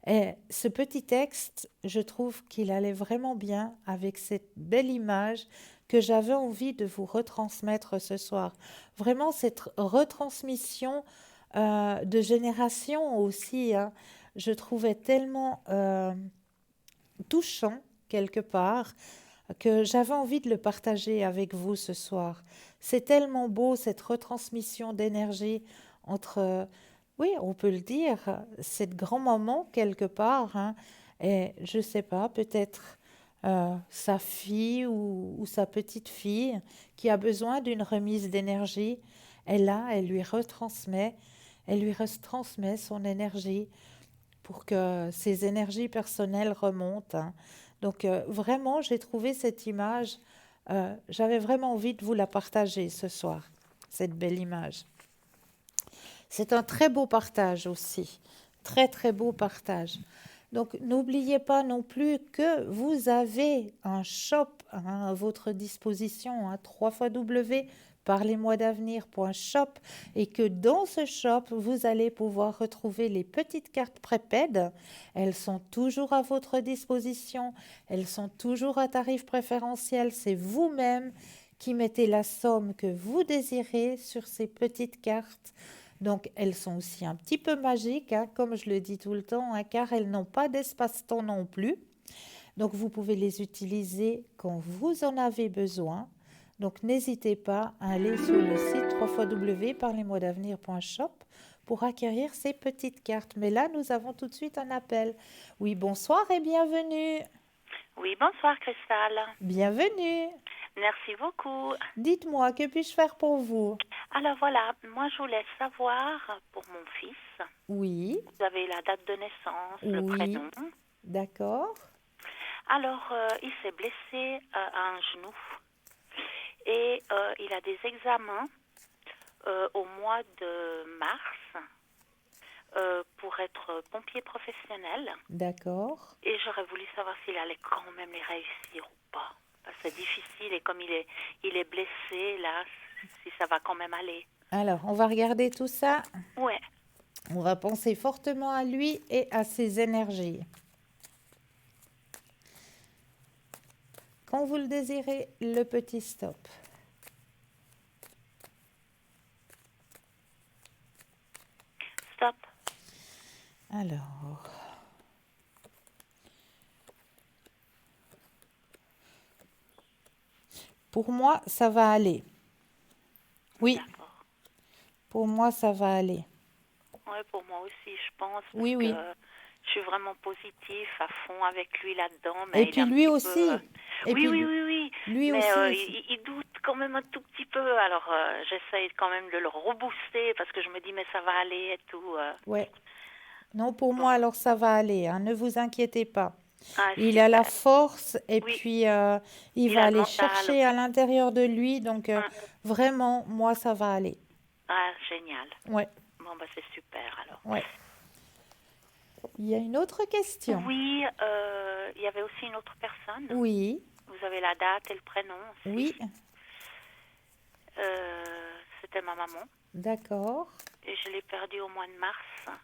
Et ce petit texte, je trouve qu'il allait vraiment bien avec cette belle image que j'avais envie de vous retransmettre ce soir. Vraiment cette retransmission de génération aussi, hein, je trouvais tellement touchant quelque part que j'avais envie de le partager avec vous ce soir. C'est tellement beau cette retransmission d'énergie entre, oui, on peut le dire, cette grand-maman quelque part, hein, et je sais pas, peut-être sa fille ou sa petite fille qui a besoin d'une remise d'énergie. Et là, elle lui retransmet son énergie pour que ses énergies personnelles remontent, hein. Donc vraiment, j'ai trouvé cette image, j'avais vraiment envie de vous la partager ce soir, cette belle image. C'est un très beau partage aussi, très très beau partage. Donc n'oubliez pas non plus que vous avez un shop, hein, à votre disposition, hein, 3 parlez-moi-d'avenir.shop, et que dans ce shop, vous allez pouvoir retrouver les petites cartes prépaides. Elles sont toujours à votre disposition, elles sont toujours à tarif préférentiel. C'est vous-même qui mettez la somme que vous désirez sur ces petites cartes. Donc, elles sont aussi un petit peu magiques, hein, comme je le dis tout le temps, hein, car elles n'ont pas d'espace-temps non plus. Donc, vous pouvez les utiliser quand vous en avez besoin. Donc, n'hésitez pas à aller sur le site www.parlez-moi-d'avenir.shop pour acquérir ces petites cartes. Mais là, nous avons tout de suite un appel. Oui, bonsoir et bienvenue. Oui, bonsoir Cristal. Bienvenue. Merci beaucoup. Dites-moi, que puis-je faire pour vous? Alors voilà, moi je voulais savoir pour mon fils, Oui, vous avez la date de naissance, le oui, prénom. d'accord, Alors il s'est blessé à un genou et il a des examens au mois de mars pour être pompier professionnel d'accord. et j'aurais voulu savoir s'il allait quand même les réussir ou pas. Parce que c'est difficile et comme il est blessé là, si ça va quand même aller. Alors, on va regarder tout ça. Ouais. On va penser fortement à lui et à ses énergies. Quand vous le désirez, le petit stop. Stop. Alors, pour moi, ça va aller. Oui, D'accord. pour moi, ça va aller. Ouais, pour moi aussi, je pense. Parce Oui, oui. que je suis vraiment positif à fond avec lui là-dedans. Et Mais il est puis un lui petit aussi. peu. Et Oui, puis oui, oui, oui. lui Mais aussi. il doute quand même un tout petit peu. Alors, j'essaye quand même de le rebooster parce que je me dis, mais ça va aller et tout. Ouais. Non, pour Bon. moi, alors ça va aller, hein. Ne vous inquiétez pas. Ah, Il a la super. force et Oui, puis il il va a le aller mental. chercher à l'intérieur de lui. Donc Hum. vraiment, moi, ça va aller. Ah, génial. Ouais, Bon, bah, c'est super alors. ouais. Il y a une autre question. Oui, il y avait aussi une autre personne. Oui, Vous avez la date et le prénom aussi. oui, C'était ma maman. d'accord. Et je l'ai perdue au mois de mars.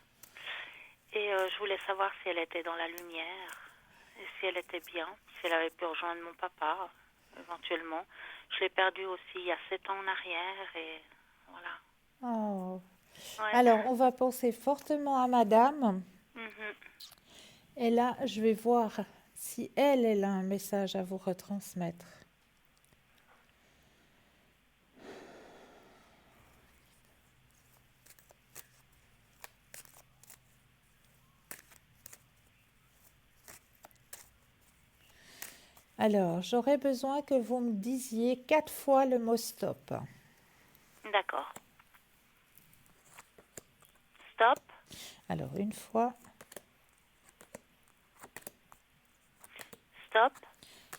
Et je voulais savoir si elle était dans la lumière, et si elle était bien, si elle avait pu rejoindre mon papa, éventuellement. Je l'ai perdue aussi il y a 7 ans en arrière, et voilà. Oh. Ouais. Alors, on va penser fortement à madame. Mhm. Et là, je vais voir si elle a un message à vous retransmettre. Alors, j'aurais besoin que vous me disiez 4 fois le mot stop. D'accord. Stop. Alors, une fois, Stop.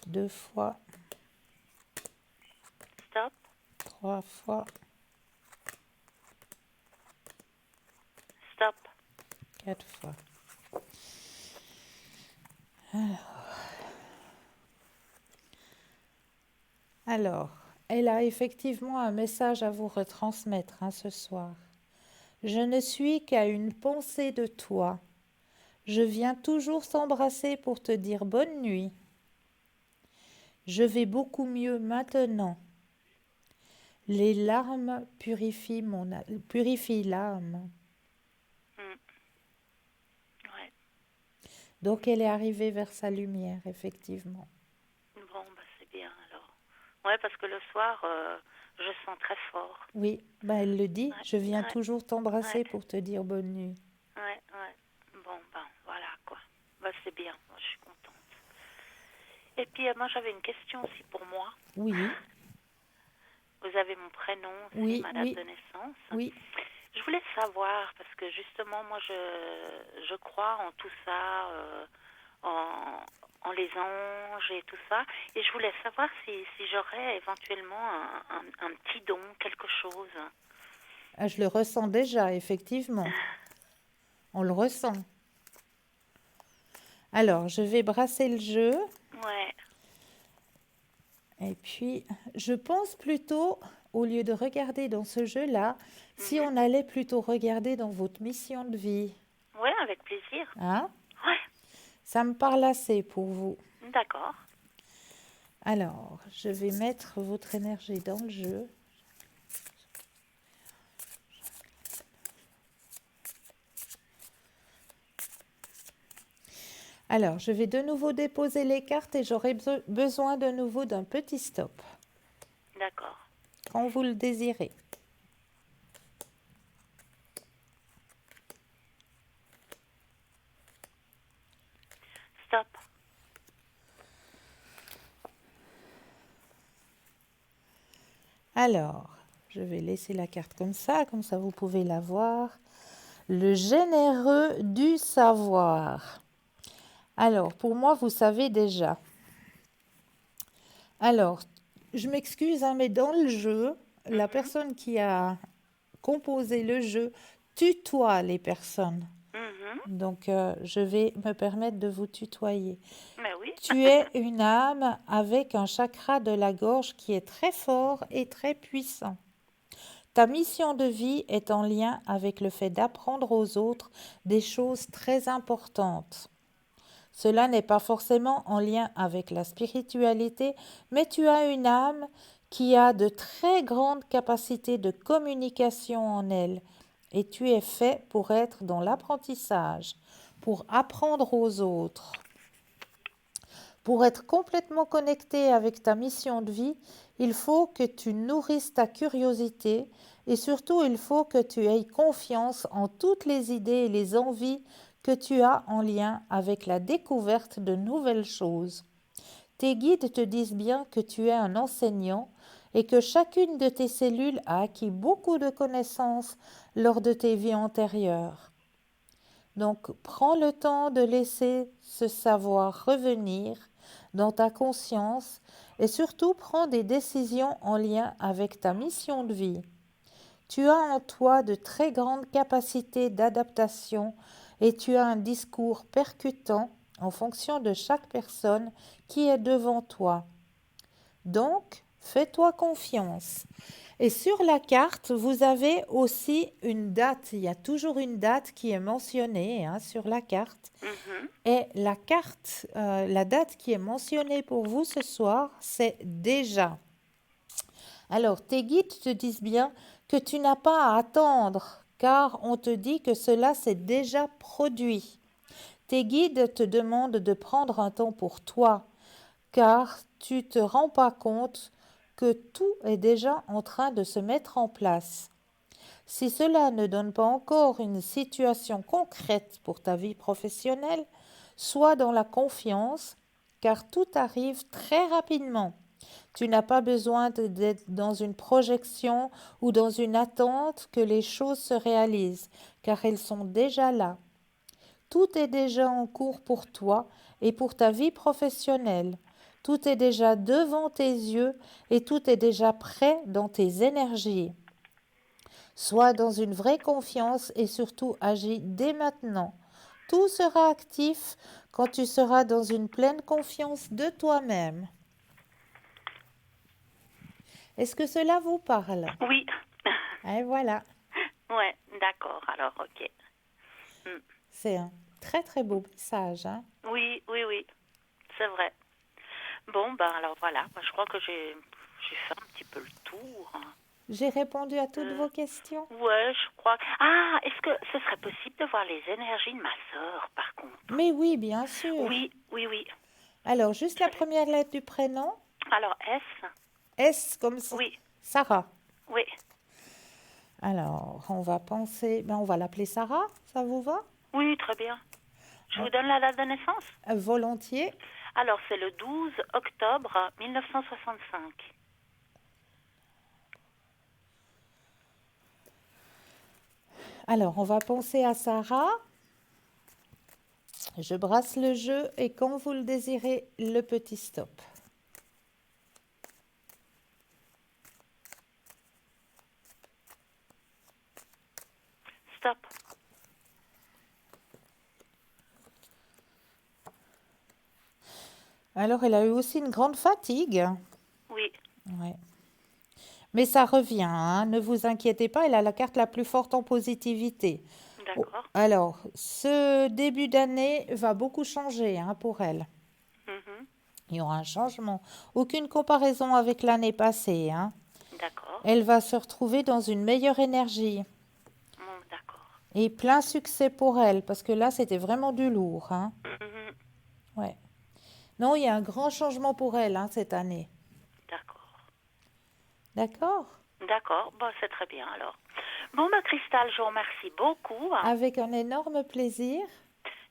2 fois, Stop. 3 fois, Stop. 4 fois. Alors, elle a effectivement un message à vous retransmettre ce soir. Je ne suis qu'à une pensée de toi. Je viens toujours t'embrasser pour te dire bonne nuit. Je vais beaucoup mieux maintenant. Les larmes purifient l'âme. Ouais. Donc elle est arrivée vers sa lumière, effectivement. Bon, bah c'est bien alors. Ouais, parce que le soir, je sens très fort. Oui, bah elle le dit, Ouais. je viens Ouais. toujours t'embrasser Ouais. pour te dire bonne nuit. Ouais, ouais. Bon, ben voilà quoi. Bah c'est bien, moi je suis contente. Et puis moi j'avais une question aussi pour moi. Oui, Vous avez mon prénom aussi, oui, ma date oui, de naissance. oui. Je voulais savoir, parce que justement moi je crois en tout ça, en les anges et tout ça. Et je voulais savoir si j'aurais éventuellement un petit don, quelque chose. Ah, je le ressens déjà, effectivement. On le ressent. Alors, je vais brasser le jeu. Ouais. Et puis, je pense plutôt, au lieu de regarder dans ce jeu-là, si on allait plutôt regarder dans votre mission de vie. Ouais, avec plaisir. Hein? Ouais, Ça me parle assez pour vous. d'accord. Alors, je vais mettre votre énergie dans le jeu. Alors, je vais de nouveau déposer les cartes et j'aurai besoin de nouveau d'un petit stop, D'accord. quand vous le désirez. Stop. Alors, je vais laisser la carte comme ça vous pouvez la voir. Le généreux du savoir. Alors, pour moi, vous savez déjà. Alors, je m'excuse, hein, mais dans le jeu, la personne qui a composé le jeu tutoie les personnes. Mhm. Donc, je vais me permettre de vous tutoyer. Mais oui. Tu es une âme avec un chakra de la gorge qui est très fort et très puissant. Ta mission de vie est en lien avec le fait d'apprendre aux autres des choses très importantes. Cela n'est pas forcément en lien avec la spiritualité, mais tu as une âme qui a de très grandes capacités de communication en elle, et tu es fait pour être dans l'apprentissage, pour apprendre aux autres. Pour être complètement connecté avec ta mission de vie, il faut que tu nourrisses ta curiosité et surtout il faut que tu aies confiance en toutes les idées et les envies que tu as en lien avec la découverte de nouvelles choses. Tes guides te disent bien que tu es un enseignant et que chacune de tes cellules a acquis beaucoup de connaissances lors de tes vies antérieures. Donc, prends le temps de laisser ce savoir revenir dans ta conscience et surtout prends des décisions en lien avec ta mission de vie. Tu as en toi de très grandes capacités d'adaptation et tu as un discours percutant en fonction de chaque personne qui est devant toi. Donc, fais-toi confiance. Et sur la carte, vous avez aussi une date. Il y a toujours une date qui est mentionnée, hein, sur la carte. Mhm. Et la carte, la date qui est mentionnée pour vous ce soir, c'est déjà. Alors, tes guides te disent bien que tu n'as pas à attendre, car on te dit que cela s'est déjà produit. Tes guides te demandent de prendre un temps pour toi, car tu ne te rends pas compte que tout est déjà en train de se mettre en place. Si cela ne donne pas encore une situation concrète pour ta vie professionnelle, sois dans la confiance, car tout arrive très rapidement. Tu n'as pas besoin d'être dans une projection ou dans une attente que les choses se réalisent, car elles sont déjà là. Tout est déjà en cours pour toi et pour ta vie professionnelle. Tout est déjà devant tes yeux et tout est déjà prêt dans tes énergies. Sois dans une vraie confiance et surtout agis dès maintenant. Tout sera actif quand tu seras dans une pleine confiance de toi-même. Est-ce que cela vous parle? Oui. Et voilà, Ouais, d'accord. Alors, ok. Mm. c'est un très très beau message, hein? Oui, oui, oui. C'est vrai. Bon, ben alors voilà. Moi, je crois que j'ai fait un petit peu le tour. J'ai répondu à toutes vos questions. Ouais, je crois. Ah, est-ce que ce serait possible de voir les énergies de ma sœur, par contre? Mais oui, bien sûr. Oui, oui, oui. Alors, juste la première lettre du prénom. Alors, S? S comme Oui, Sarah. oui. Alors, on va penser, on va l'appeler Sarah, ça vous va? Oui, très bien. Je vous donne la date de naissance? Volontiers. Alors, c'est le 12 octobre 1965. Alors, on va penser à Sarah. Je brasse le jeu et quand vous le désirez, le petit stop. Stop. Alors, elle a eu aussi une grande fatigue. Oui, Ouais. Mais ça revient, hein, ne vous inquiétez pas, elle a la carte la plus forte en positivité. Oh, d'accord. alors, ce début d'année va beaucoup changer, hein, pour elle. Mhm. Il y aura un changement. Aucune comparaison avec l'année passée, hein. D'accord. Elle va se retrouver dans une meilleure énergie. D'accord. Et plein succès pour elle, parce que là, c'était vraiment du lourd, hein. Mhm. Non, il y a un grand changement pour elle hein, cette année. D'accord. D'accord? D'accord, bon, c'est très bien alors. Bon, bah, Cristal, je vous remercie beaucoup. Avec un énorme plaisir.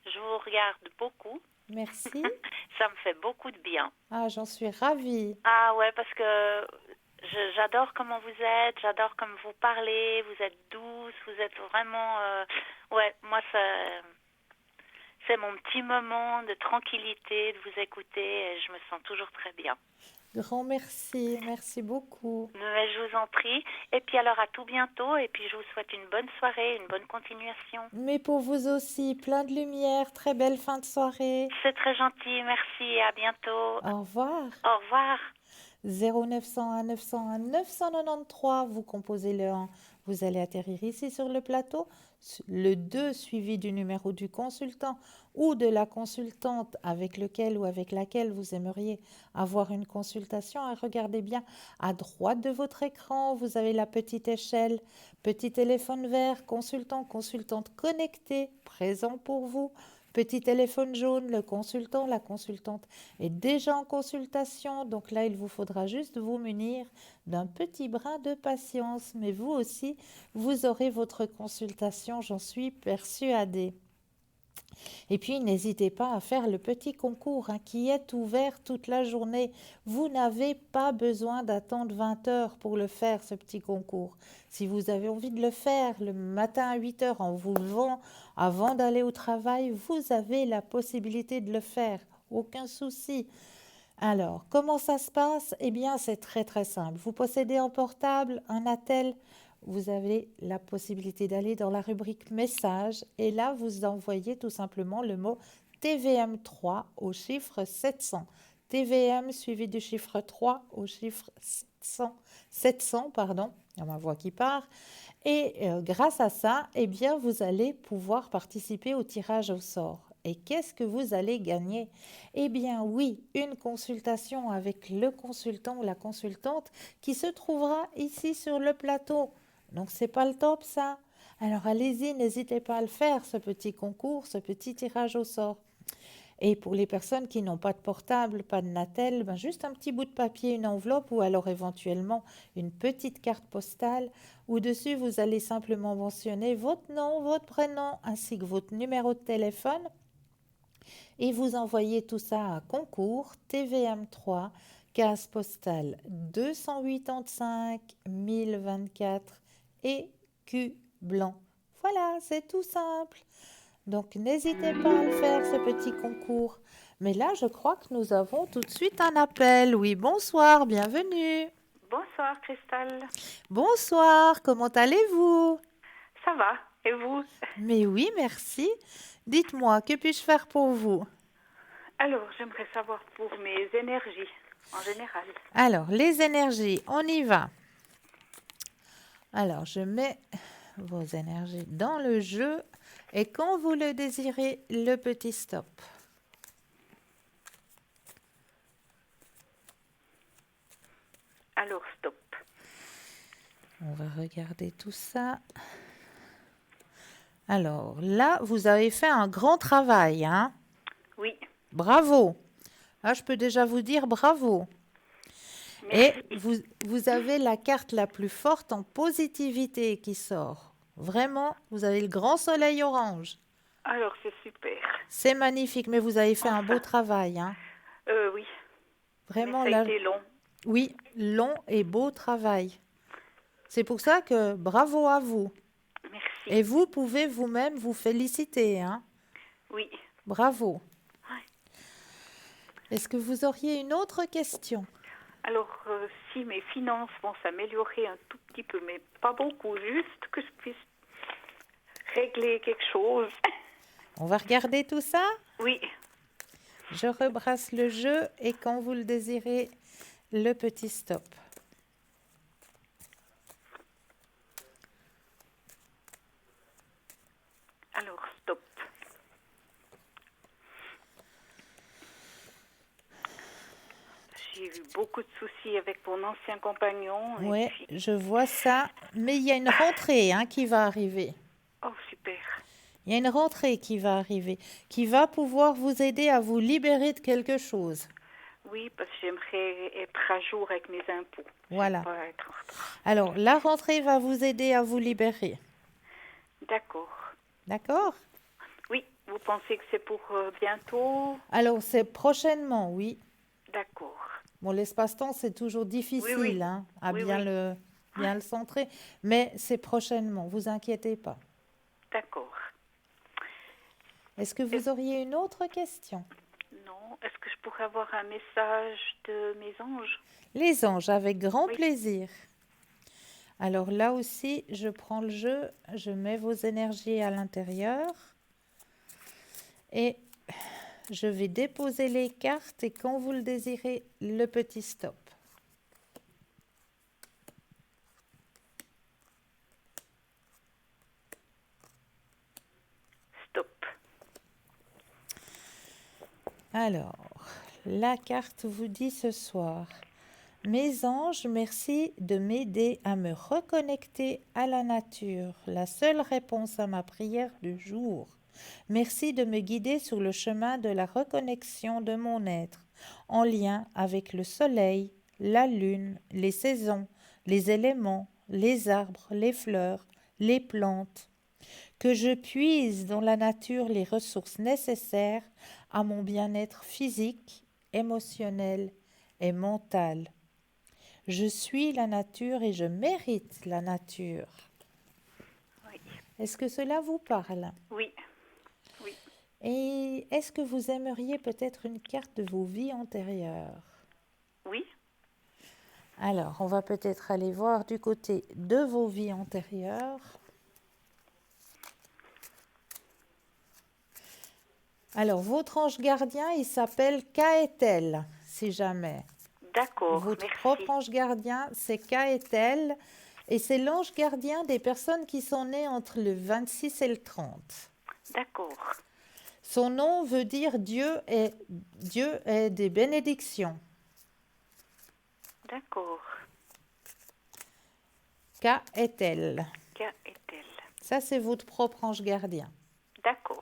Je vous regarde beaucoup. Merci. Ça me fait beaucoup de bien. Ah, j'en suis ravie. Ah ouais, parce que j'adore comment vous êtes, j'adore comme vous parlez, vous êtes douce, vous êtes vraiment... ouais, moi, c'est mon petit moment de tranquillité, de vous écouter, et je me sens toujours très bien. Grand merci. Merci beaucoup. Mais je vous en prie. Et puis alors, à tout bientôt, et puis je vous souhaite une bonne soirée, une bonne continuation. Mais pour vous aussi, plein de lumière. Très belle fin de soirée. C'est très gentil, merci, et à bientôt. Au revoir. Au revoir. 0901 901 993, vous composez le 1, vous allez atterrir ici sur le plateau. Le 2 suivi du numéro du consultant ou de la consultante avec lequel ou avec laquelle vous aimeriez avoir une consultation. Et regardez bien, à droite de votre écran, vous avez la petite échelle, petit téléphone vert, consultant, consultante connecté, présent pour vous. Petit téléphone jaune, le consultant, la consultante est déjà en consultation. Donc là, il vous faudra juste vous munir d'un petit brin de patience. Mais vous aussi, vous aurez votre consultation, j'en suis persuadée. Et puis, n'hésitez pas à faire le petit concours hein, qui est ouvert toute la journée. Vous n'avez pas besoin d'attendre 20 heures pour le faire, ce petit concours. Si vous avez envie de le faire le matin à 8 heures en vous levant avant d'aller au travail, vous avez la possibilité de le faire. Aucun souci. Alors, comment ça se passe? Eh bien, c'est très très simple. Vous possédez un portable, un attel, vous avez la possibilité d'aller dans la rubrique messages et là, vous envoyez tout simplement le mot TVM3 au chiffre 700. TVM suivi du chiffre 3 au chiffre 700 pardon, il y a ma voix qui part. Et grâce à ça, eh bien, vous allez pouvoir participer au tirage au sort. Et qu'est-ce que vous allez gagner? Eh bien oui, une consultation avec le consultant ou la consultante qui se trouvera ici sur le plateau. Donc c'est pas le top ça? Alors allez-y, n'hésitez pas à le faire, ce petit concours, ce petit tirage au sort. Et pour les personnes qui n'ont pas de portable, pas de Natel, ben juste un petit bout de papier, une enveloppe ou alors éventuellement une petite carte postale où dessus vous allez simplement mentionner votre nom, votre prénom ainsi que votre numéro de téléphone et vous envoyez tout ça à concours TVM3 case postale 285 1024 et Q blanc. Voilà, c'est tout simple. Donc n'hésitez pas à le faire, ce petit concours. Mais là, je crois que nous avons tout de suite un appel. Oui, bonsoir, bienvenue. Bonsoir Cristal. Bonsoir, comment allez-vous? Ça va, et vous? Mais oui, merci. Dites-moi, que puis-je faire pour vous? Alors, j'aimerais savoir pour mes énergies en général. Alors, les énergies, on y va. Alors, je mets vos énergies dans le jeu et quand vous le désirez, le petit stop. Alors, stop. On va regarder tout ça. Alors, là, vous avez fait un grand travail, hein? Oui. Bravo. Là, je peux déjà vous dire bravo. Merci. Et vous avez la carte la plus forte en positivité qui sort. Vraiment, vous avez le grand soleil orange. Alors, c'est super. C'est magnifique, mais vous avez fait un beau travail, hein? Oui. Vraiment, Mais ça a là, été long. oui, long et beau travail. C'est pour ça que bravo à vous. Merci. Et vous pouvez vous-même vous féliciter, hein? Oui. Bravo. Ouais. Est-ce que vous auriez une autre question? Alors, si mes finances vont s'améliorer un tout petit peu, mais pas beaucoup, juste que je puisse régler quelque chose. On va regarder tout ça? Oui. Je rebrasse le jeu et quand vous le désirez, le petit stop. Alors, stop. J'ai eu beaucoup de soucis avec mon ancien compagnon. et Oui, puis- je vois ça. Mais il y a une rentrée hein, qui va arriver. Oh, super. Il y a une rentrée qui va arriver, qui va pouvoir vous aider à vous libérer de quelque chose. Oui, parce que j'aimerais être à jour avec mes impôts. Voilà. J'aime pas être en retard. Alors, la rentrée va vous aider à vous libérer. D'accord. D'accord? Oui, vous pensez que c'est pour bientôt? Alors, c'est prochainement, oui. D'accord. Bon, l'espace-temps, c'est toujours difficile, Oui. hein, à Oui, bien oui. le centrer, mais c'est prochainement, vous inquiétez pas. D'accord. Est-ce que vous auriez une autre question? Non, est-ce que je pourrais avoir un message de mes anges? Les anges, avec grand Oui. plaisir. Alors là aussi, je prends le jeu, je mets vos énergies à l'intérieur et je vais déposer les cartes et quand vous le désirez, le petit stop. Stop. Alors, la carte vous dit ce soir: mes anges, merci de m'aider à me reconnecter à la nature, la seule réponse à ma prière du jour. Merci de me guider sur le chemin de la reconnexion de mon être, en lien avec le soleil, la lune, les saisons, les éléments, les arbres, les fleurs, les plantes. Que je puise dans la nature les ressources nécessaires à mon bien-être physique, émotionnel et mental. Je suis la nature et je mérite la nature. Oui. Est-ce que cela vous parle? Oui. Oui. Et est-ce que vous aimeriez peut-être une carte de vos vies antérieures? Oui. Alors, on va peut-être aller voir du côté de vos vies antérieures. Alors, votre ange gardien, il s'appelle Kaetel, si jamais. D'accord. Votre Merci. propre ange gardien, c'est Kaetel. Et c'est l'ange gardien des personnes qui sont nées entre le 26 et le 30. D'accord. Son nom veut dire Dieu est des bénédictions. D'accord. Kaetel. Qu'est-elle? Ça, c'est votre propre ange gardien. D'accord.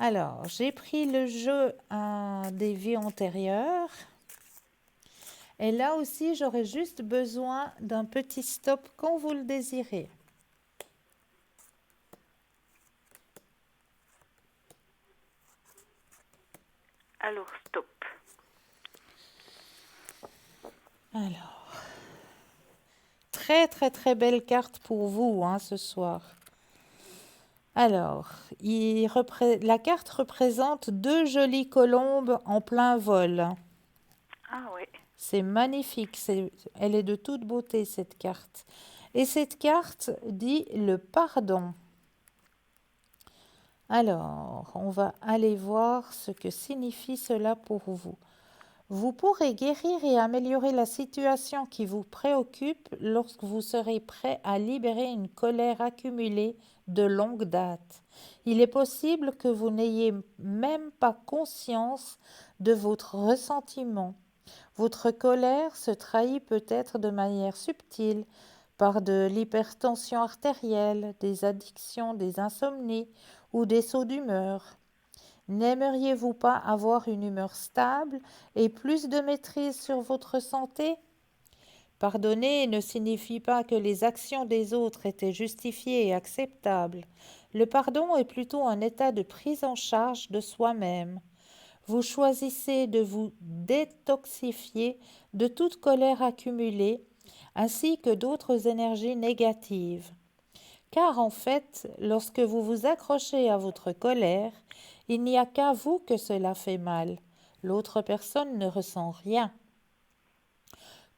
Alors, j'ai pris le jeu des vies antérieures. Et là aussi, j'aurais juste besoin d'un petit stop quand vous le désirez. Alors, stop. Alors, très très très belle carte pour vous ce soir. Alors, la carte représente deux jolies colombes en plein vol. Ah oui. C'est magnifique, elle est de toute beauté cette carte. Et cette carte dit le pardon. Alors, on va aller voir ce que signifie cela pour vous. Vous pourrez guérir et améliorer la situation qui vous préoccupe lorsque vous serez prêt à libérer une colère accumulée de longue date. Il est possible que vous n'ayez même pas conscience de votre ressentiment. Votre colère se trahit peut-être de manière subtile par de l'hypertension artérielle, des addictions, des insomnies ou des sauts d'humeur. N'aimeriez-vous pas avoir une humeur stable et plus de maîtrise sur votre santé? Pardonner ne signifie pas que les actions des autres étaient justifiées et acceptables. Le pardon est plutôt un état de prise en charge de soi-même. Vous choisissez de vous détoxifier de toute colère accumulée, ainsi que d'autres énergies négatives. Car en fait, lorsque vous vous accrochez à votre colère, il n'y a qu'à vous que cela fait mal. L'autre personne ne ressent rien.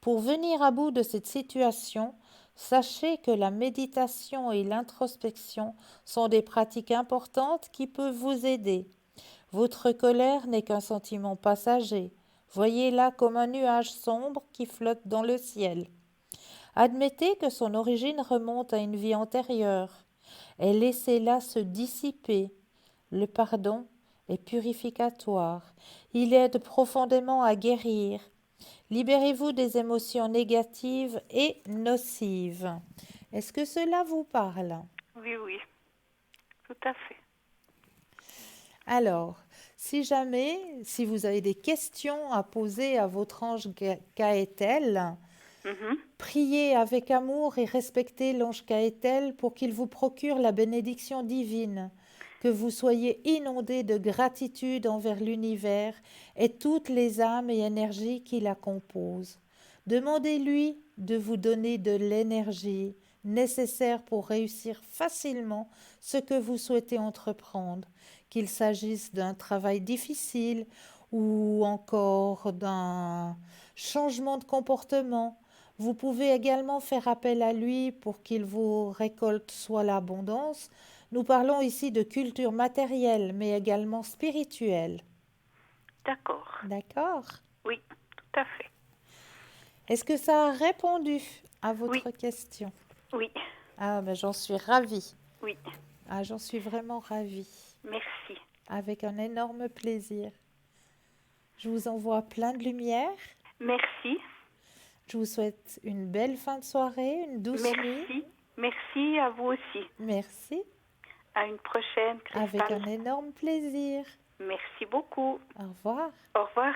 Pour venir à bout de cette situation, sachez que la méditation et l'introspection sont des pratiques importantes qui peuvent vous aider. Votre colère n'est qu'un sentiment passager. Voyez-la comme un nuage sombre qui flotte dans le ciel. Admettez que son origine remonte à une vie antérieure et laissez-la se dissiper. Le pardon est purificatoire. Il aide profondément à guérir. Libérez-vous des émotions négatives et nocives. Est-ce que cela vous parle? Oui, oui, tout à fait. Alors, si vous avez des questions à poser à votre ange Gaëtel, Mhm. priez avec amour et respectez l'ange Gaëtel pour qu'il vous procure la bénédiction divine, que vous soyez inondés de gratitude envers l'univers et toutes les âmes et énergies qui la composent. Demandez-lui de vous donner de l'énergie nécessaire pour réussir facilement ce que vous souhaitez entreprendre, qu'il s'agisse d'un travail difficile ou encore d'un changement de comportement. Vous pouvez également faire appel à lui pour qu'il vous récolte soit l'abondance. Nous parlons ici de culture matérielle, mais également spirituelle. D'accord. D'accord? Oui, tout à fait. Est-ce que ça a répondu à Oui, votre question? oui, Ah, ben j'en suis ravie. oui. Ah, j'en suis vraiment ravie. Merci. Avec un énorme plaisir. Je vous envoie plein de lumière. Merci. Je vous souhaite une belle fin de soirée, une douce nuit. Merci. Merci à vous aussi. Merci. À une prochaine, Avec Cristal. un énorme plaisir. Merci beaucoup. Au revoir. Au revoir.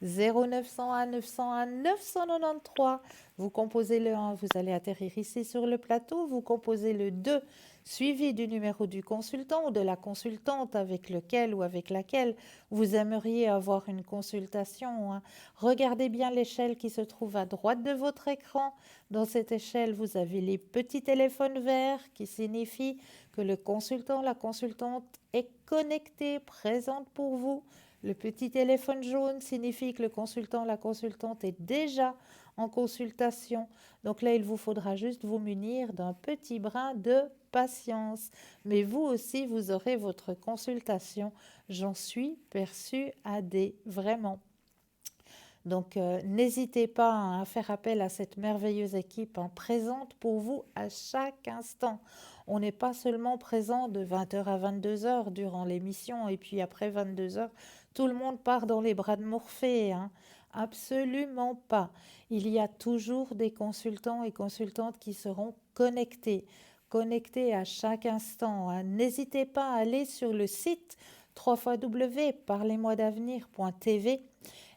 0901 901 993. Vous composez le 1, vous allez atterrir ici sur le plateau. Vous composez le 2, suivi du numéro du consultant ou de la consultante avec lequel ou avec laquelle vous aimeriez avoir une consultation, hein. Regardez bien l'échelle qui se trouve à droite de votre écran. Dans cette échelle, vous avez les petits téléphones verts qui signifient que le consultant, la consultante est connecté, présente pour vous. Le petit téléphone jaune signifie que le consultant, la consultante est déjà en consultation. Donc là, il vous faudra juste vous munir d'un petit brin de patience. Mais vous aussi, vous aurez votre consultation. J'en suis persuadée, vraiment. Donc, n'hésitez pas, hein, à faire appel à cette merveilleuse équipe, hein, présente pour vous à chaque instant. On n'est pas seulement présent de 20h à 22h durant l'émission et puis après 22h, tout le monde part dans les bras de Morphée, hein. Absolument pas. Il y a toujours des consultants et consultantes qui seront connectés à chaque instant, hein. N'hésitez pas à aller sur le site www.parlez-moi-d'avenir.tv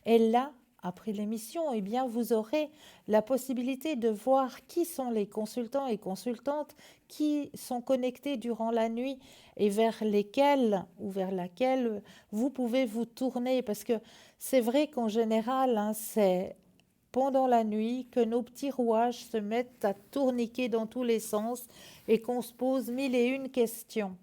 et là, après l'émission, eh bien, vous aurez la possibilité de voir qui sont les consultants et consultantes qui sont connectés durant la nuit et vers lesquels ou vers laquelle vous pouvez vous tourner. Parce que c'est vrai qu'en général, hein, c'est pendant la nuit que nos petits rouages se mettent à tourniquer dans tous les sens et qu'on se pose mille et une questions.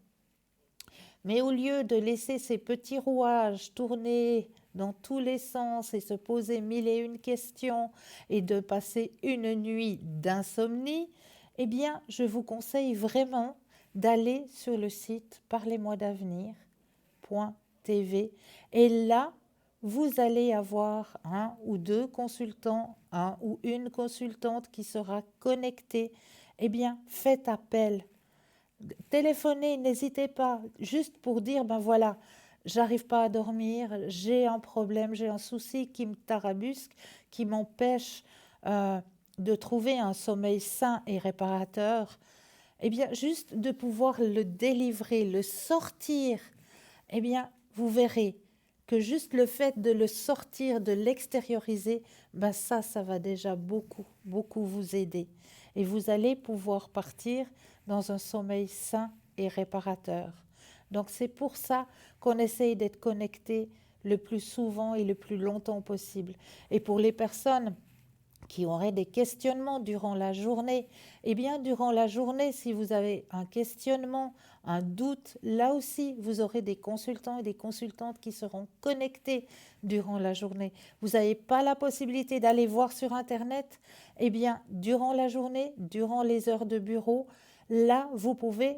Mais au lieu de laisser ces petits rouages tourner dans tous les sens et se poser mille et une questions et de passer une nuit d'insomnie, eh bien, je vous conseille vraiment d'aller sur le site parlez-moi-d'avenir.tv et là, vous allez avoir un ou deux consultants, un ou une consultante qui sera connectée. Eh bien, faites appel. Téléphonez, n'hésitez pas, juste pour dire, ben voilà, j'arrive pas à dormir, j'ai un problème, j'ai un souci qui me tarabusque, qui m'empêche de trouver un sommeil sain et réparateur. Eh bien, juste de pouvoir le délivrer, le sortir, eh bien, vous verrez que juste le fait de le sortir, de l'extérioriser, ben ça va déjà beaucoup vous aider. Et vous allez pouvoir partir dans un sommeil sain et réparateur. Donc c'est pour ça qu'on essaye d'être connecté le plus souvent et le plus longtemps possible. Et pour les personnes qui auraient des questionnements durant la journée, eh bien durant la journée, si vous avez un questionnement, un doute, là aussi, vous aurez des consultants et des consultantes qui seront connectés durant la journée. Vous n'avez pas la possibilité d'aller voir sur Internet, eh bien durant la journée, durant les heures de bureau, là, vous pouvez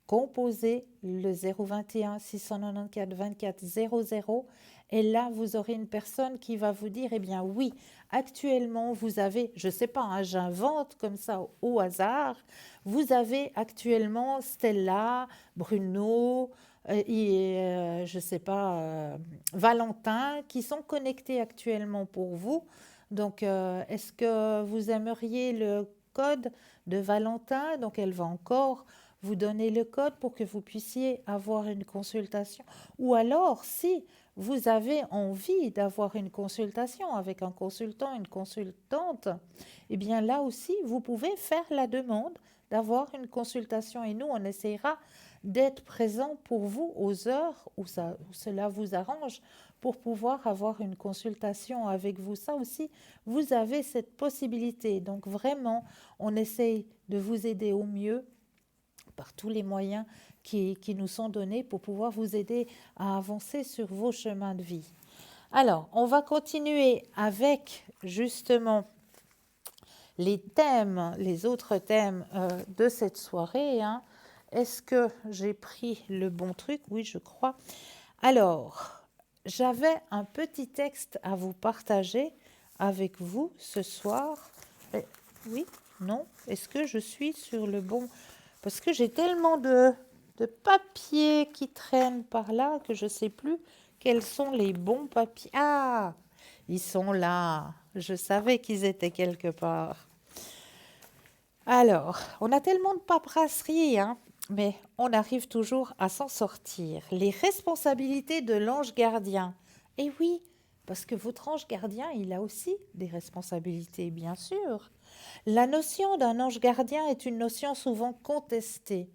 composer le 021 694 24 00 et là, vous aurez une personne qui va vous dire, eh bien oui, actuellement, vous avez, je ne sais pas, hein, j'invente comme ça au hasard, vous avez actuellement Stella, Bruno et je ne sais pas, Valentin qui sont connectés actuellement pour vous. Donc, est-ce que vous aimeriez le code de Valentin, donc elle va encore vous donner le code pour que vous puissiez avoir une consultation. Ou alors, si vous avez envie d'avoir une consultation avec un consultant, une consultante, eh bien là aussi, vous pouvez faire la demande d'avoir une consultation et nous, on essaiera d'être présent pour vous aux heures où cela vous arrange pour pouvoir avoir une consultation avec vous. Ça aussi, vous avez cette possibilité. Donc vraiment, on essaye de vous aider au mieux par tous les moyens qui nous sont donnés pour pouvoir vous aider à avancer sur vos chemins de vie. Alors, on va continuer avec justement les thèmes, les autres thèmes de cette soirée. Est-ce que j'ai pris le bon truc? Oui, je crois. Alors, j'avais un petit texte à vous partager avec vous ce soir. Oui? Non? Est-ce que je suis sur le bon? Parce que j'ai tellement de papiers qui traînent par là que je ne sais plus quels sont les bons papiers. Ah! Ils sont là. Je savais qu'ils étaient quelque part. Alors, on a tellement de paperasserie, mais on arrive toujours à s'en sortir. Les responsabilités de l'ange gardien. Eh oui, parce que votre ange gardien, il a aussi des responsabilités, bien sûr. La notion d'un ange gardien est une notion souvent contestée.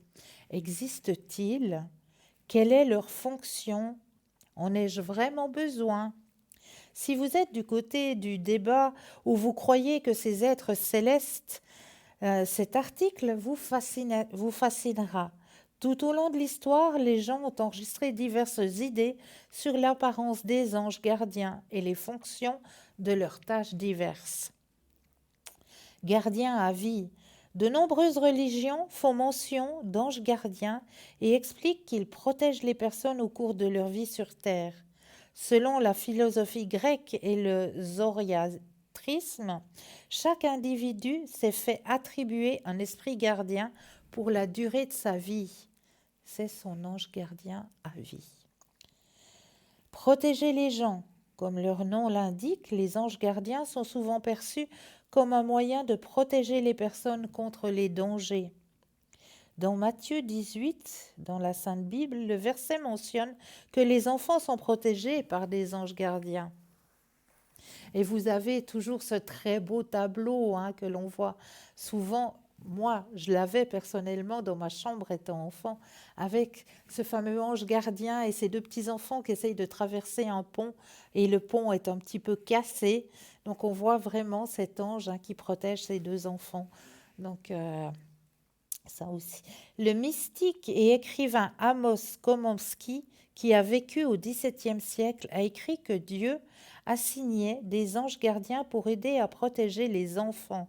Existe-t-il? Quelle est leur fonction? En ai-je vraiment besoin? Si vous êtes du côté du débat où vous croyez que ces êtres célestes, cet article vous fascinera. Tout au long de l'histoire, les gens ont enregistré diverses idées sur l'apparence des anges gardiens et les fonctions de leurs tâches diverses. Gardiens à vie. De nombreuses religions font mention d'anges gardiens et expliquent qu'ils protègent les personnes au cours de leur vie sur Terre. Selon la philosophie grecque et le zoroastrisme, chaque individu s'est fait attribuer un esprit gardien pour la durée de sa vie. C'est son ange gardien à vie. Protéger les gens. Comme leur nom l'indique, les anges gardiens sont souvent perçus comme un moyen de protéger les personnes contre les dangers. Dans Matthieu 18, dans la Sainte Bible, le verset mentionne que les enfants sont protégés par des anges gardiens. Et vous avez toujours ce très beau tableau que l'on voit souvent. Moi, je l'avais personnellement dans ma chambre étant enfant, avec ce fameux ange gardien et ces deux petits-enfants qui essayent de traverser un pont, et le pont est un petit peu cassé. Donc, on voit vraiment cet ange qui protège ces deux enfants. Donc, ça aussi. Le mystique et écrivain Amos Komomski, qui a vécu au XVIIe siècle, a écrit que Dieu assignait des anges gardiens pour aider à protéger les enfants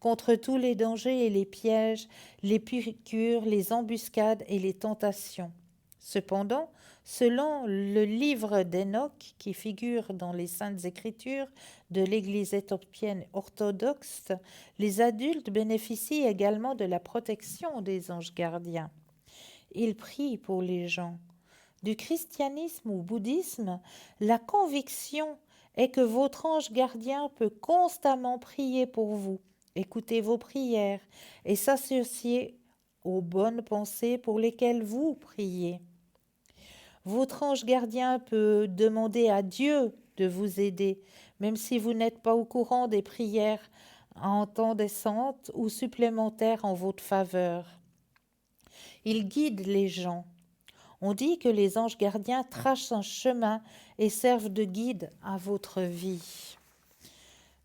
contre tous les dangers et les pièges, les piqûres, les embuscades et les tentations. Cependant, selon le livre d'Enoch, qui figure dans les Saintes Écritures de l'Église éthiopienne orthodoxe, les adultes bénéficient également de la protection des anges gardiens. Ils prient pour les gens. Du christianisme ou bouddhisme, la conviction est que votre ange gardien peut constamment prier pour vous, écouter vos prières et s'associer aux bonnes pensées pour lesquelles vous priez. Votre ange gardien peut demander à Dieu de vous aider, même si vous n'êtes pas au courant des prières incandescentes ou supplémentaires en votre faveur. Il guide les gens. On dit que les anges gardiens tracent un chemin et servent de guide à votre vie.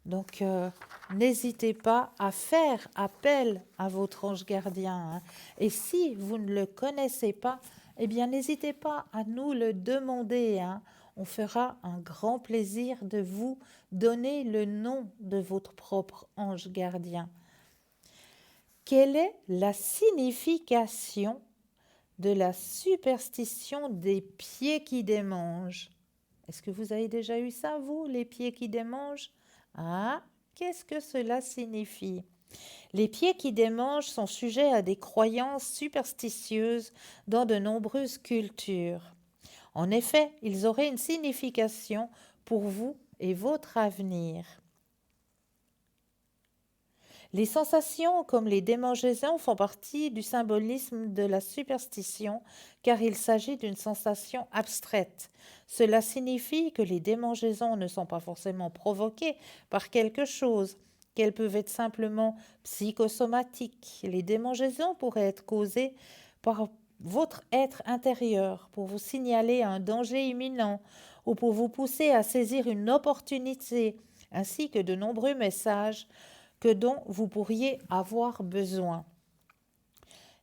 Donc, n'hésitez pas à faire appel à votre ange gardien. Et si vous ne le connaissez pas, eh bien, n'hésitez pas à nous le demander. On fera un grand plaisir de vous donner le nom de votre propre ange gardien. Quelle est la signification de la superstition des pieds qui démangent? Est-ce que vous avez déjà eu ça, vous, les pieds qui démangent? Qu'est-ce que cela signifie? Les pieds qui démangent sont sujets à des croyances superstitieuses dans de nombreuses cultures. En effet, ils auraient une signification pour vous et votre avenir. Les sensations comme les démangeaisons font partie du symbolisme de la superstition car il s'agit d'une sensation abstraite. Cela signifie que les démangeaisons ne sont pas forcément provoquées par quelque chose, qu'elles peuvent être simplement psychosomatiques. Les démangeaisons pourraient être causées par votre être intérieur pour vous signaler un danger imminent ou pour vous pousser à saisir une opportunité, ainsi que de nombreux messages dont vous pourriez avoir besoin.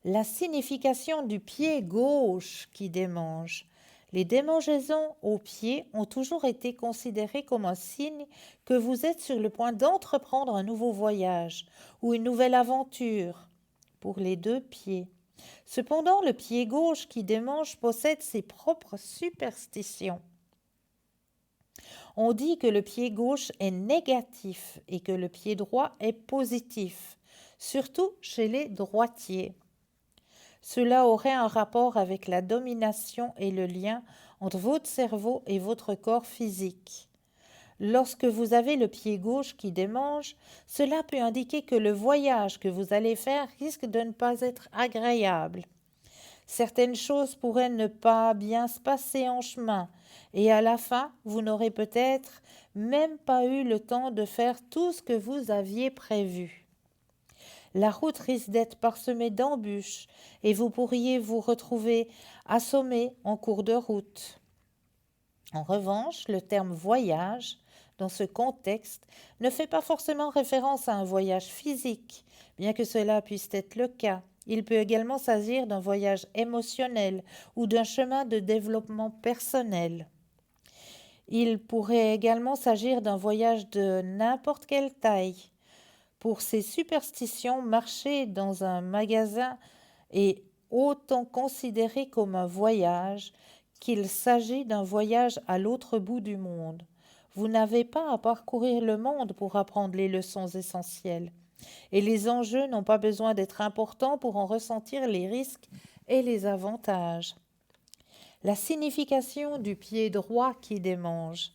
La signification du pied gauche qui démange. Les démangeaisons au pied ont toujours été considérées comme un signe que vous êtes sur le point d'entreprendre un nouveau voyage ou une nouvelle aventure pour les deux pieds. Cependant, le pied gauche qui démange possède ses propres superstitions. On dit que le pied gauche est négatif et que le pied droit est positif, surtout chez les droitiers. Cela aurait un rapport avec la domination et le lien entre votre cerveau et votre corps physique. Lorsque vous avez le pied gauche qui démange, cela peut indiquer que le voyage que vous allez faire risque de ne pas être agréable. Certaines choses pourraient ne pas bien se passer en chemin et à la fin, vous n'aurez peut-être même pas eu le temps de faire tout ce que vous aviez prévu. La route risque d'être parsemée d'embûches et vous pourriez vous retrouver assommé en cours de route. En revanche, le terme voyage, dans ce contexte, ne fait pas forcément référence à un voyage physique, bien que cela puisse être le cas. Il peut également s'agir d'un voyage émotionnel ou d'un chemin de développement personnel. Il pourrait également s'agir d'un voyage de n'importe quelle taille. Pour ces superstitions, marcher dans un magasin est autant considéré comme un voyage qu'il s'agit d'un voyage à l'autre bout du monde. Vous n'avez pas à parcourir le monde pour apprendre les leçons essentielles. Et les enjeux n'ont pas besoin d'être importants pour en ressentir les risques et les avantages. La signification du pied droit qui démange.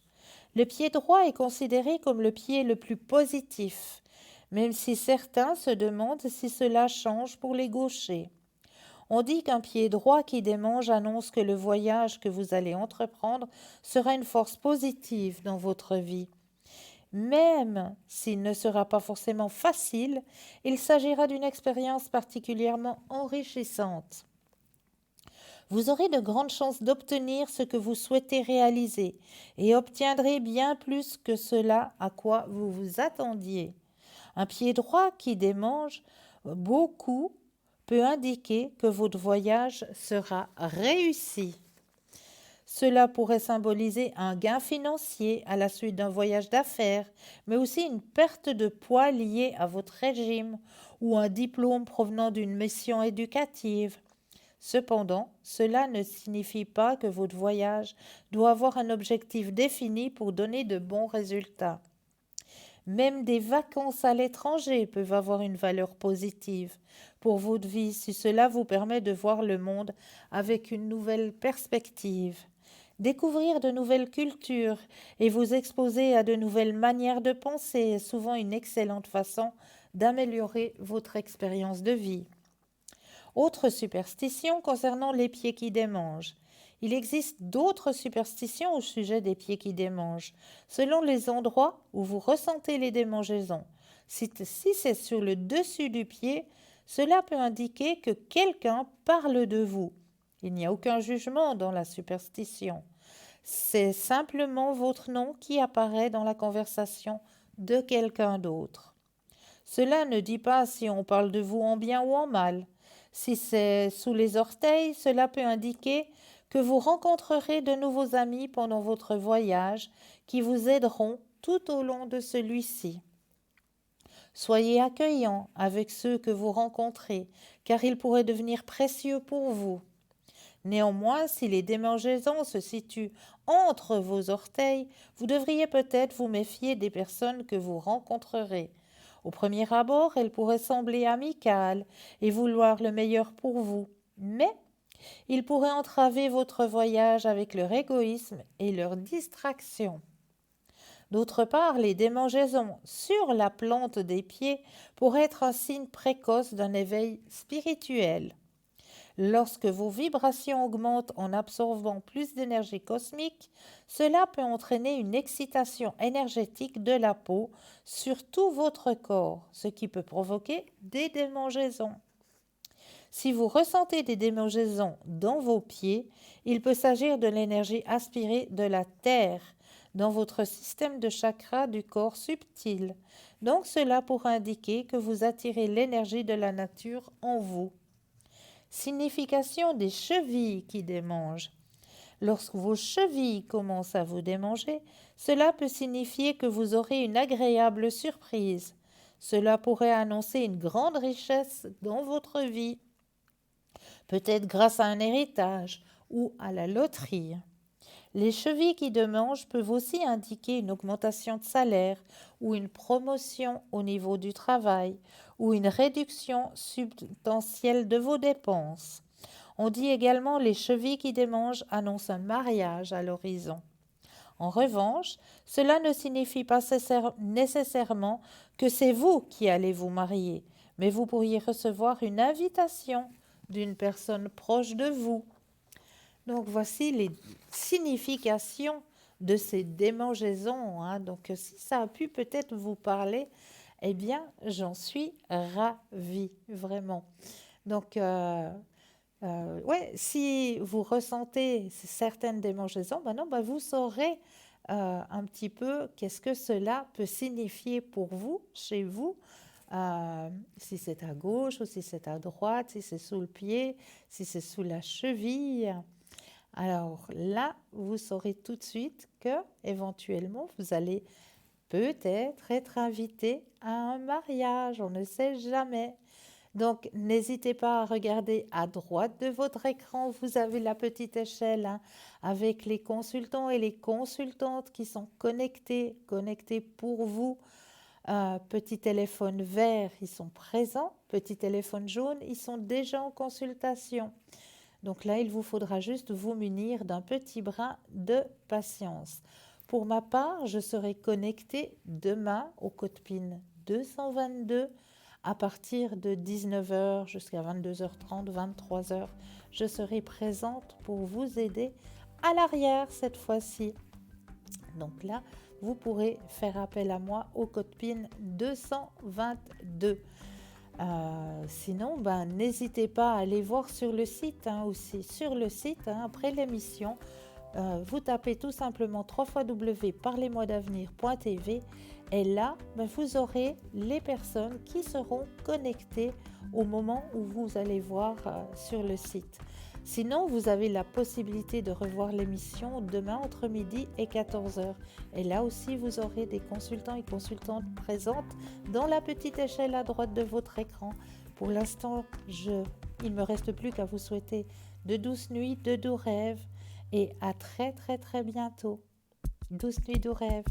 Le pied droit est considéré comme le pied le plus positif, même si certains se demandent si cela change pour les gauchers. On dit qu'un pied droit qui démange annonce que le voyage que vous allez entreprendre sera une force positive dans votre vie. Même s'il ne sera pas forcément facile, il s'agira d'une expérience particulièrement enrichissante. Vous aurez de grandes chances d'obtenir ce que vous souhaitez réaliser et obtiendrez bien plus que cela à quoi vous vous attendiez. Un pied droit qui démange beaucoup peut indiquer que votre voyage sera réussi. Cela pourrait symboliser un gain financier à la suite d'un voyage d'affaires, mais aussi une perte de poids liée à votre régime ou un diplôme provenant d'une mission éducative. Cependant, cela ne signifie pas que votre voyage doit avoir un objectif défini pour donner de bons résultats. Même des vacances à l'étranger peuvent avoir une valeur positive pour votre vie si cela vous permet de voir le monde avec une nouvelle perspective. Découvrir de nouvelles cultures et vous exposer à de nouvelles manières de penser est souvent une excellente façon d'améliorer votre expérience de vie. Autre superstition concernant les pieds qui démangent. Il existe d'autres superstitions au sujet des pieds qui démangent, selon les endroits où vous ressentez les démangeaisons. Si c'est sur le dessus du pied, cela peut indiquer que quelqu'un parle de vous. Il n'y a aucun jugement dans la superstition. C'est simplement votre nom qui apparaît dans la conversation de quelqu'un d'autre. Cela ne dit pas si on parle de vous en bien ou en mal. Si c'est sous les orteils, cela peut indiquer que vous rencontrerez de nouveaux amis pendant votre voyage qui vous aideront tout au long de celui-ci. Soyez accueillant avec ceux que vous rencontrez, car ils pourraient devenir précieux pour vous. Néanmoins, si les démangeaisons se situent entre vos orteils, vous devriez peut-être vous méfier des personnes que vous rencontrerez. Au premier abord, elles pourraient sembler amicales et vouloir le meilleur pour vous, mais ils pourraient entraver votre voyage avec leur égoïsme et leur distraction. D'autre part, les démangeaisons sur la plante des pieds pourraient être un signe précoce d'un éveil spirituel. Lorsque vos vibrations augmentent en absorbant plus d'énergie cosmique, cela peut entraîner une excitation énergétique de la peau sur tout votre corps, ce qui peut provoquer des démangeaisons. Si vous ressentez des démangeaisons dans vos pieds, il peut s'agir de l'énergie aspirée de la terre dans votre système de chakras du corps subtil. Donc cela pourrait indiquer que vous attirez l'énergie de la nature en vous. Signification des chevilles qui démangent. Lorsque vos chevilles commencent à vous démanger, cela peut signifier que vous aurez une agréable surprise. Cela pourrait annoncer une grande richesse dans votre vie, peut-être grâce à un héritage ou à la loterie. Les chevilles qui démangent peuvent aussi indiquer une augmentation de salaire ou une promotion au niveau du travail ou une réduction substantielle de vos dépenses. On dit également les chevilles qui démangent annoncent un mariage à l'horizon. En revanche, cela ne signifie pas nécessairement que c'est vous qui allez vous marier, mais vous pourriez recevoir une invitation d'une personne proche de vous. Donc voici les significations de ces démangeaisons. Donc si ça a pu peut-être vous parler, eh bien j'en suis ravie, vraiment. Donc si vous ressentez certaines démangeaisons, vous saurez un petit peu qu'est-ce que cela peut signifier pour vous, chez vous. Si c'est à gauche ou si c'est à droite, si c'est sous le pied, si c'est sous la cheville. Alors là, vous saurez tout de suite que éventuellement vous allez peut-être être invité à un mariage, on ne sait jamais. Donc n'hésitez pas à regarder à droite de votre écran, vous avez la petite échelle avec les consultants et les consultantes qui sont connectés pour vous. Petit téléphone vert, ils sont présents. Petit téléphone jaune, ils sont déjà en consultation. Donc là, il vous faudra juste vous munir d'un petit brin de patience. Pour ma part, je serai connectée demain au code PIN 222 à partir de 19h jusqu'à 22h30, 23h. Je serai présente pour vous aider à l'arrière cette fois-ci. Donc là, vous pourrez faire appel à moi au code PIN 222. Sinon, n'hésitez pas à aller voir sur le site aussi. Sur le site, après l'émission, vous tapez tout simplement www.parlez-moi-d'avenir.tv et là, vous aurez les personnes qui seront connectées au moment où vous allez voir sur le site. Sinon, vous avez la possibilité de revoir l'émission demain entre midi et 14h. Et là aussi, vous aurez des consultants et consultantes présentes dans la petite échelle à droite de votre écran. Pour l'instant, il ne me reste plus qu'à vous souhaiter de douces nuits, de doux rêves et à très très très bientôt. Douces nuits, doux rêves.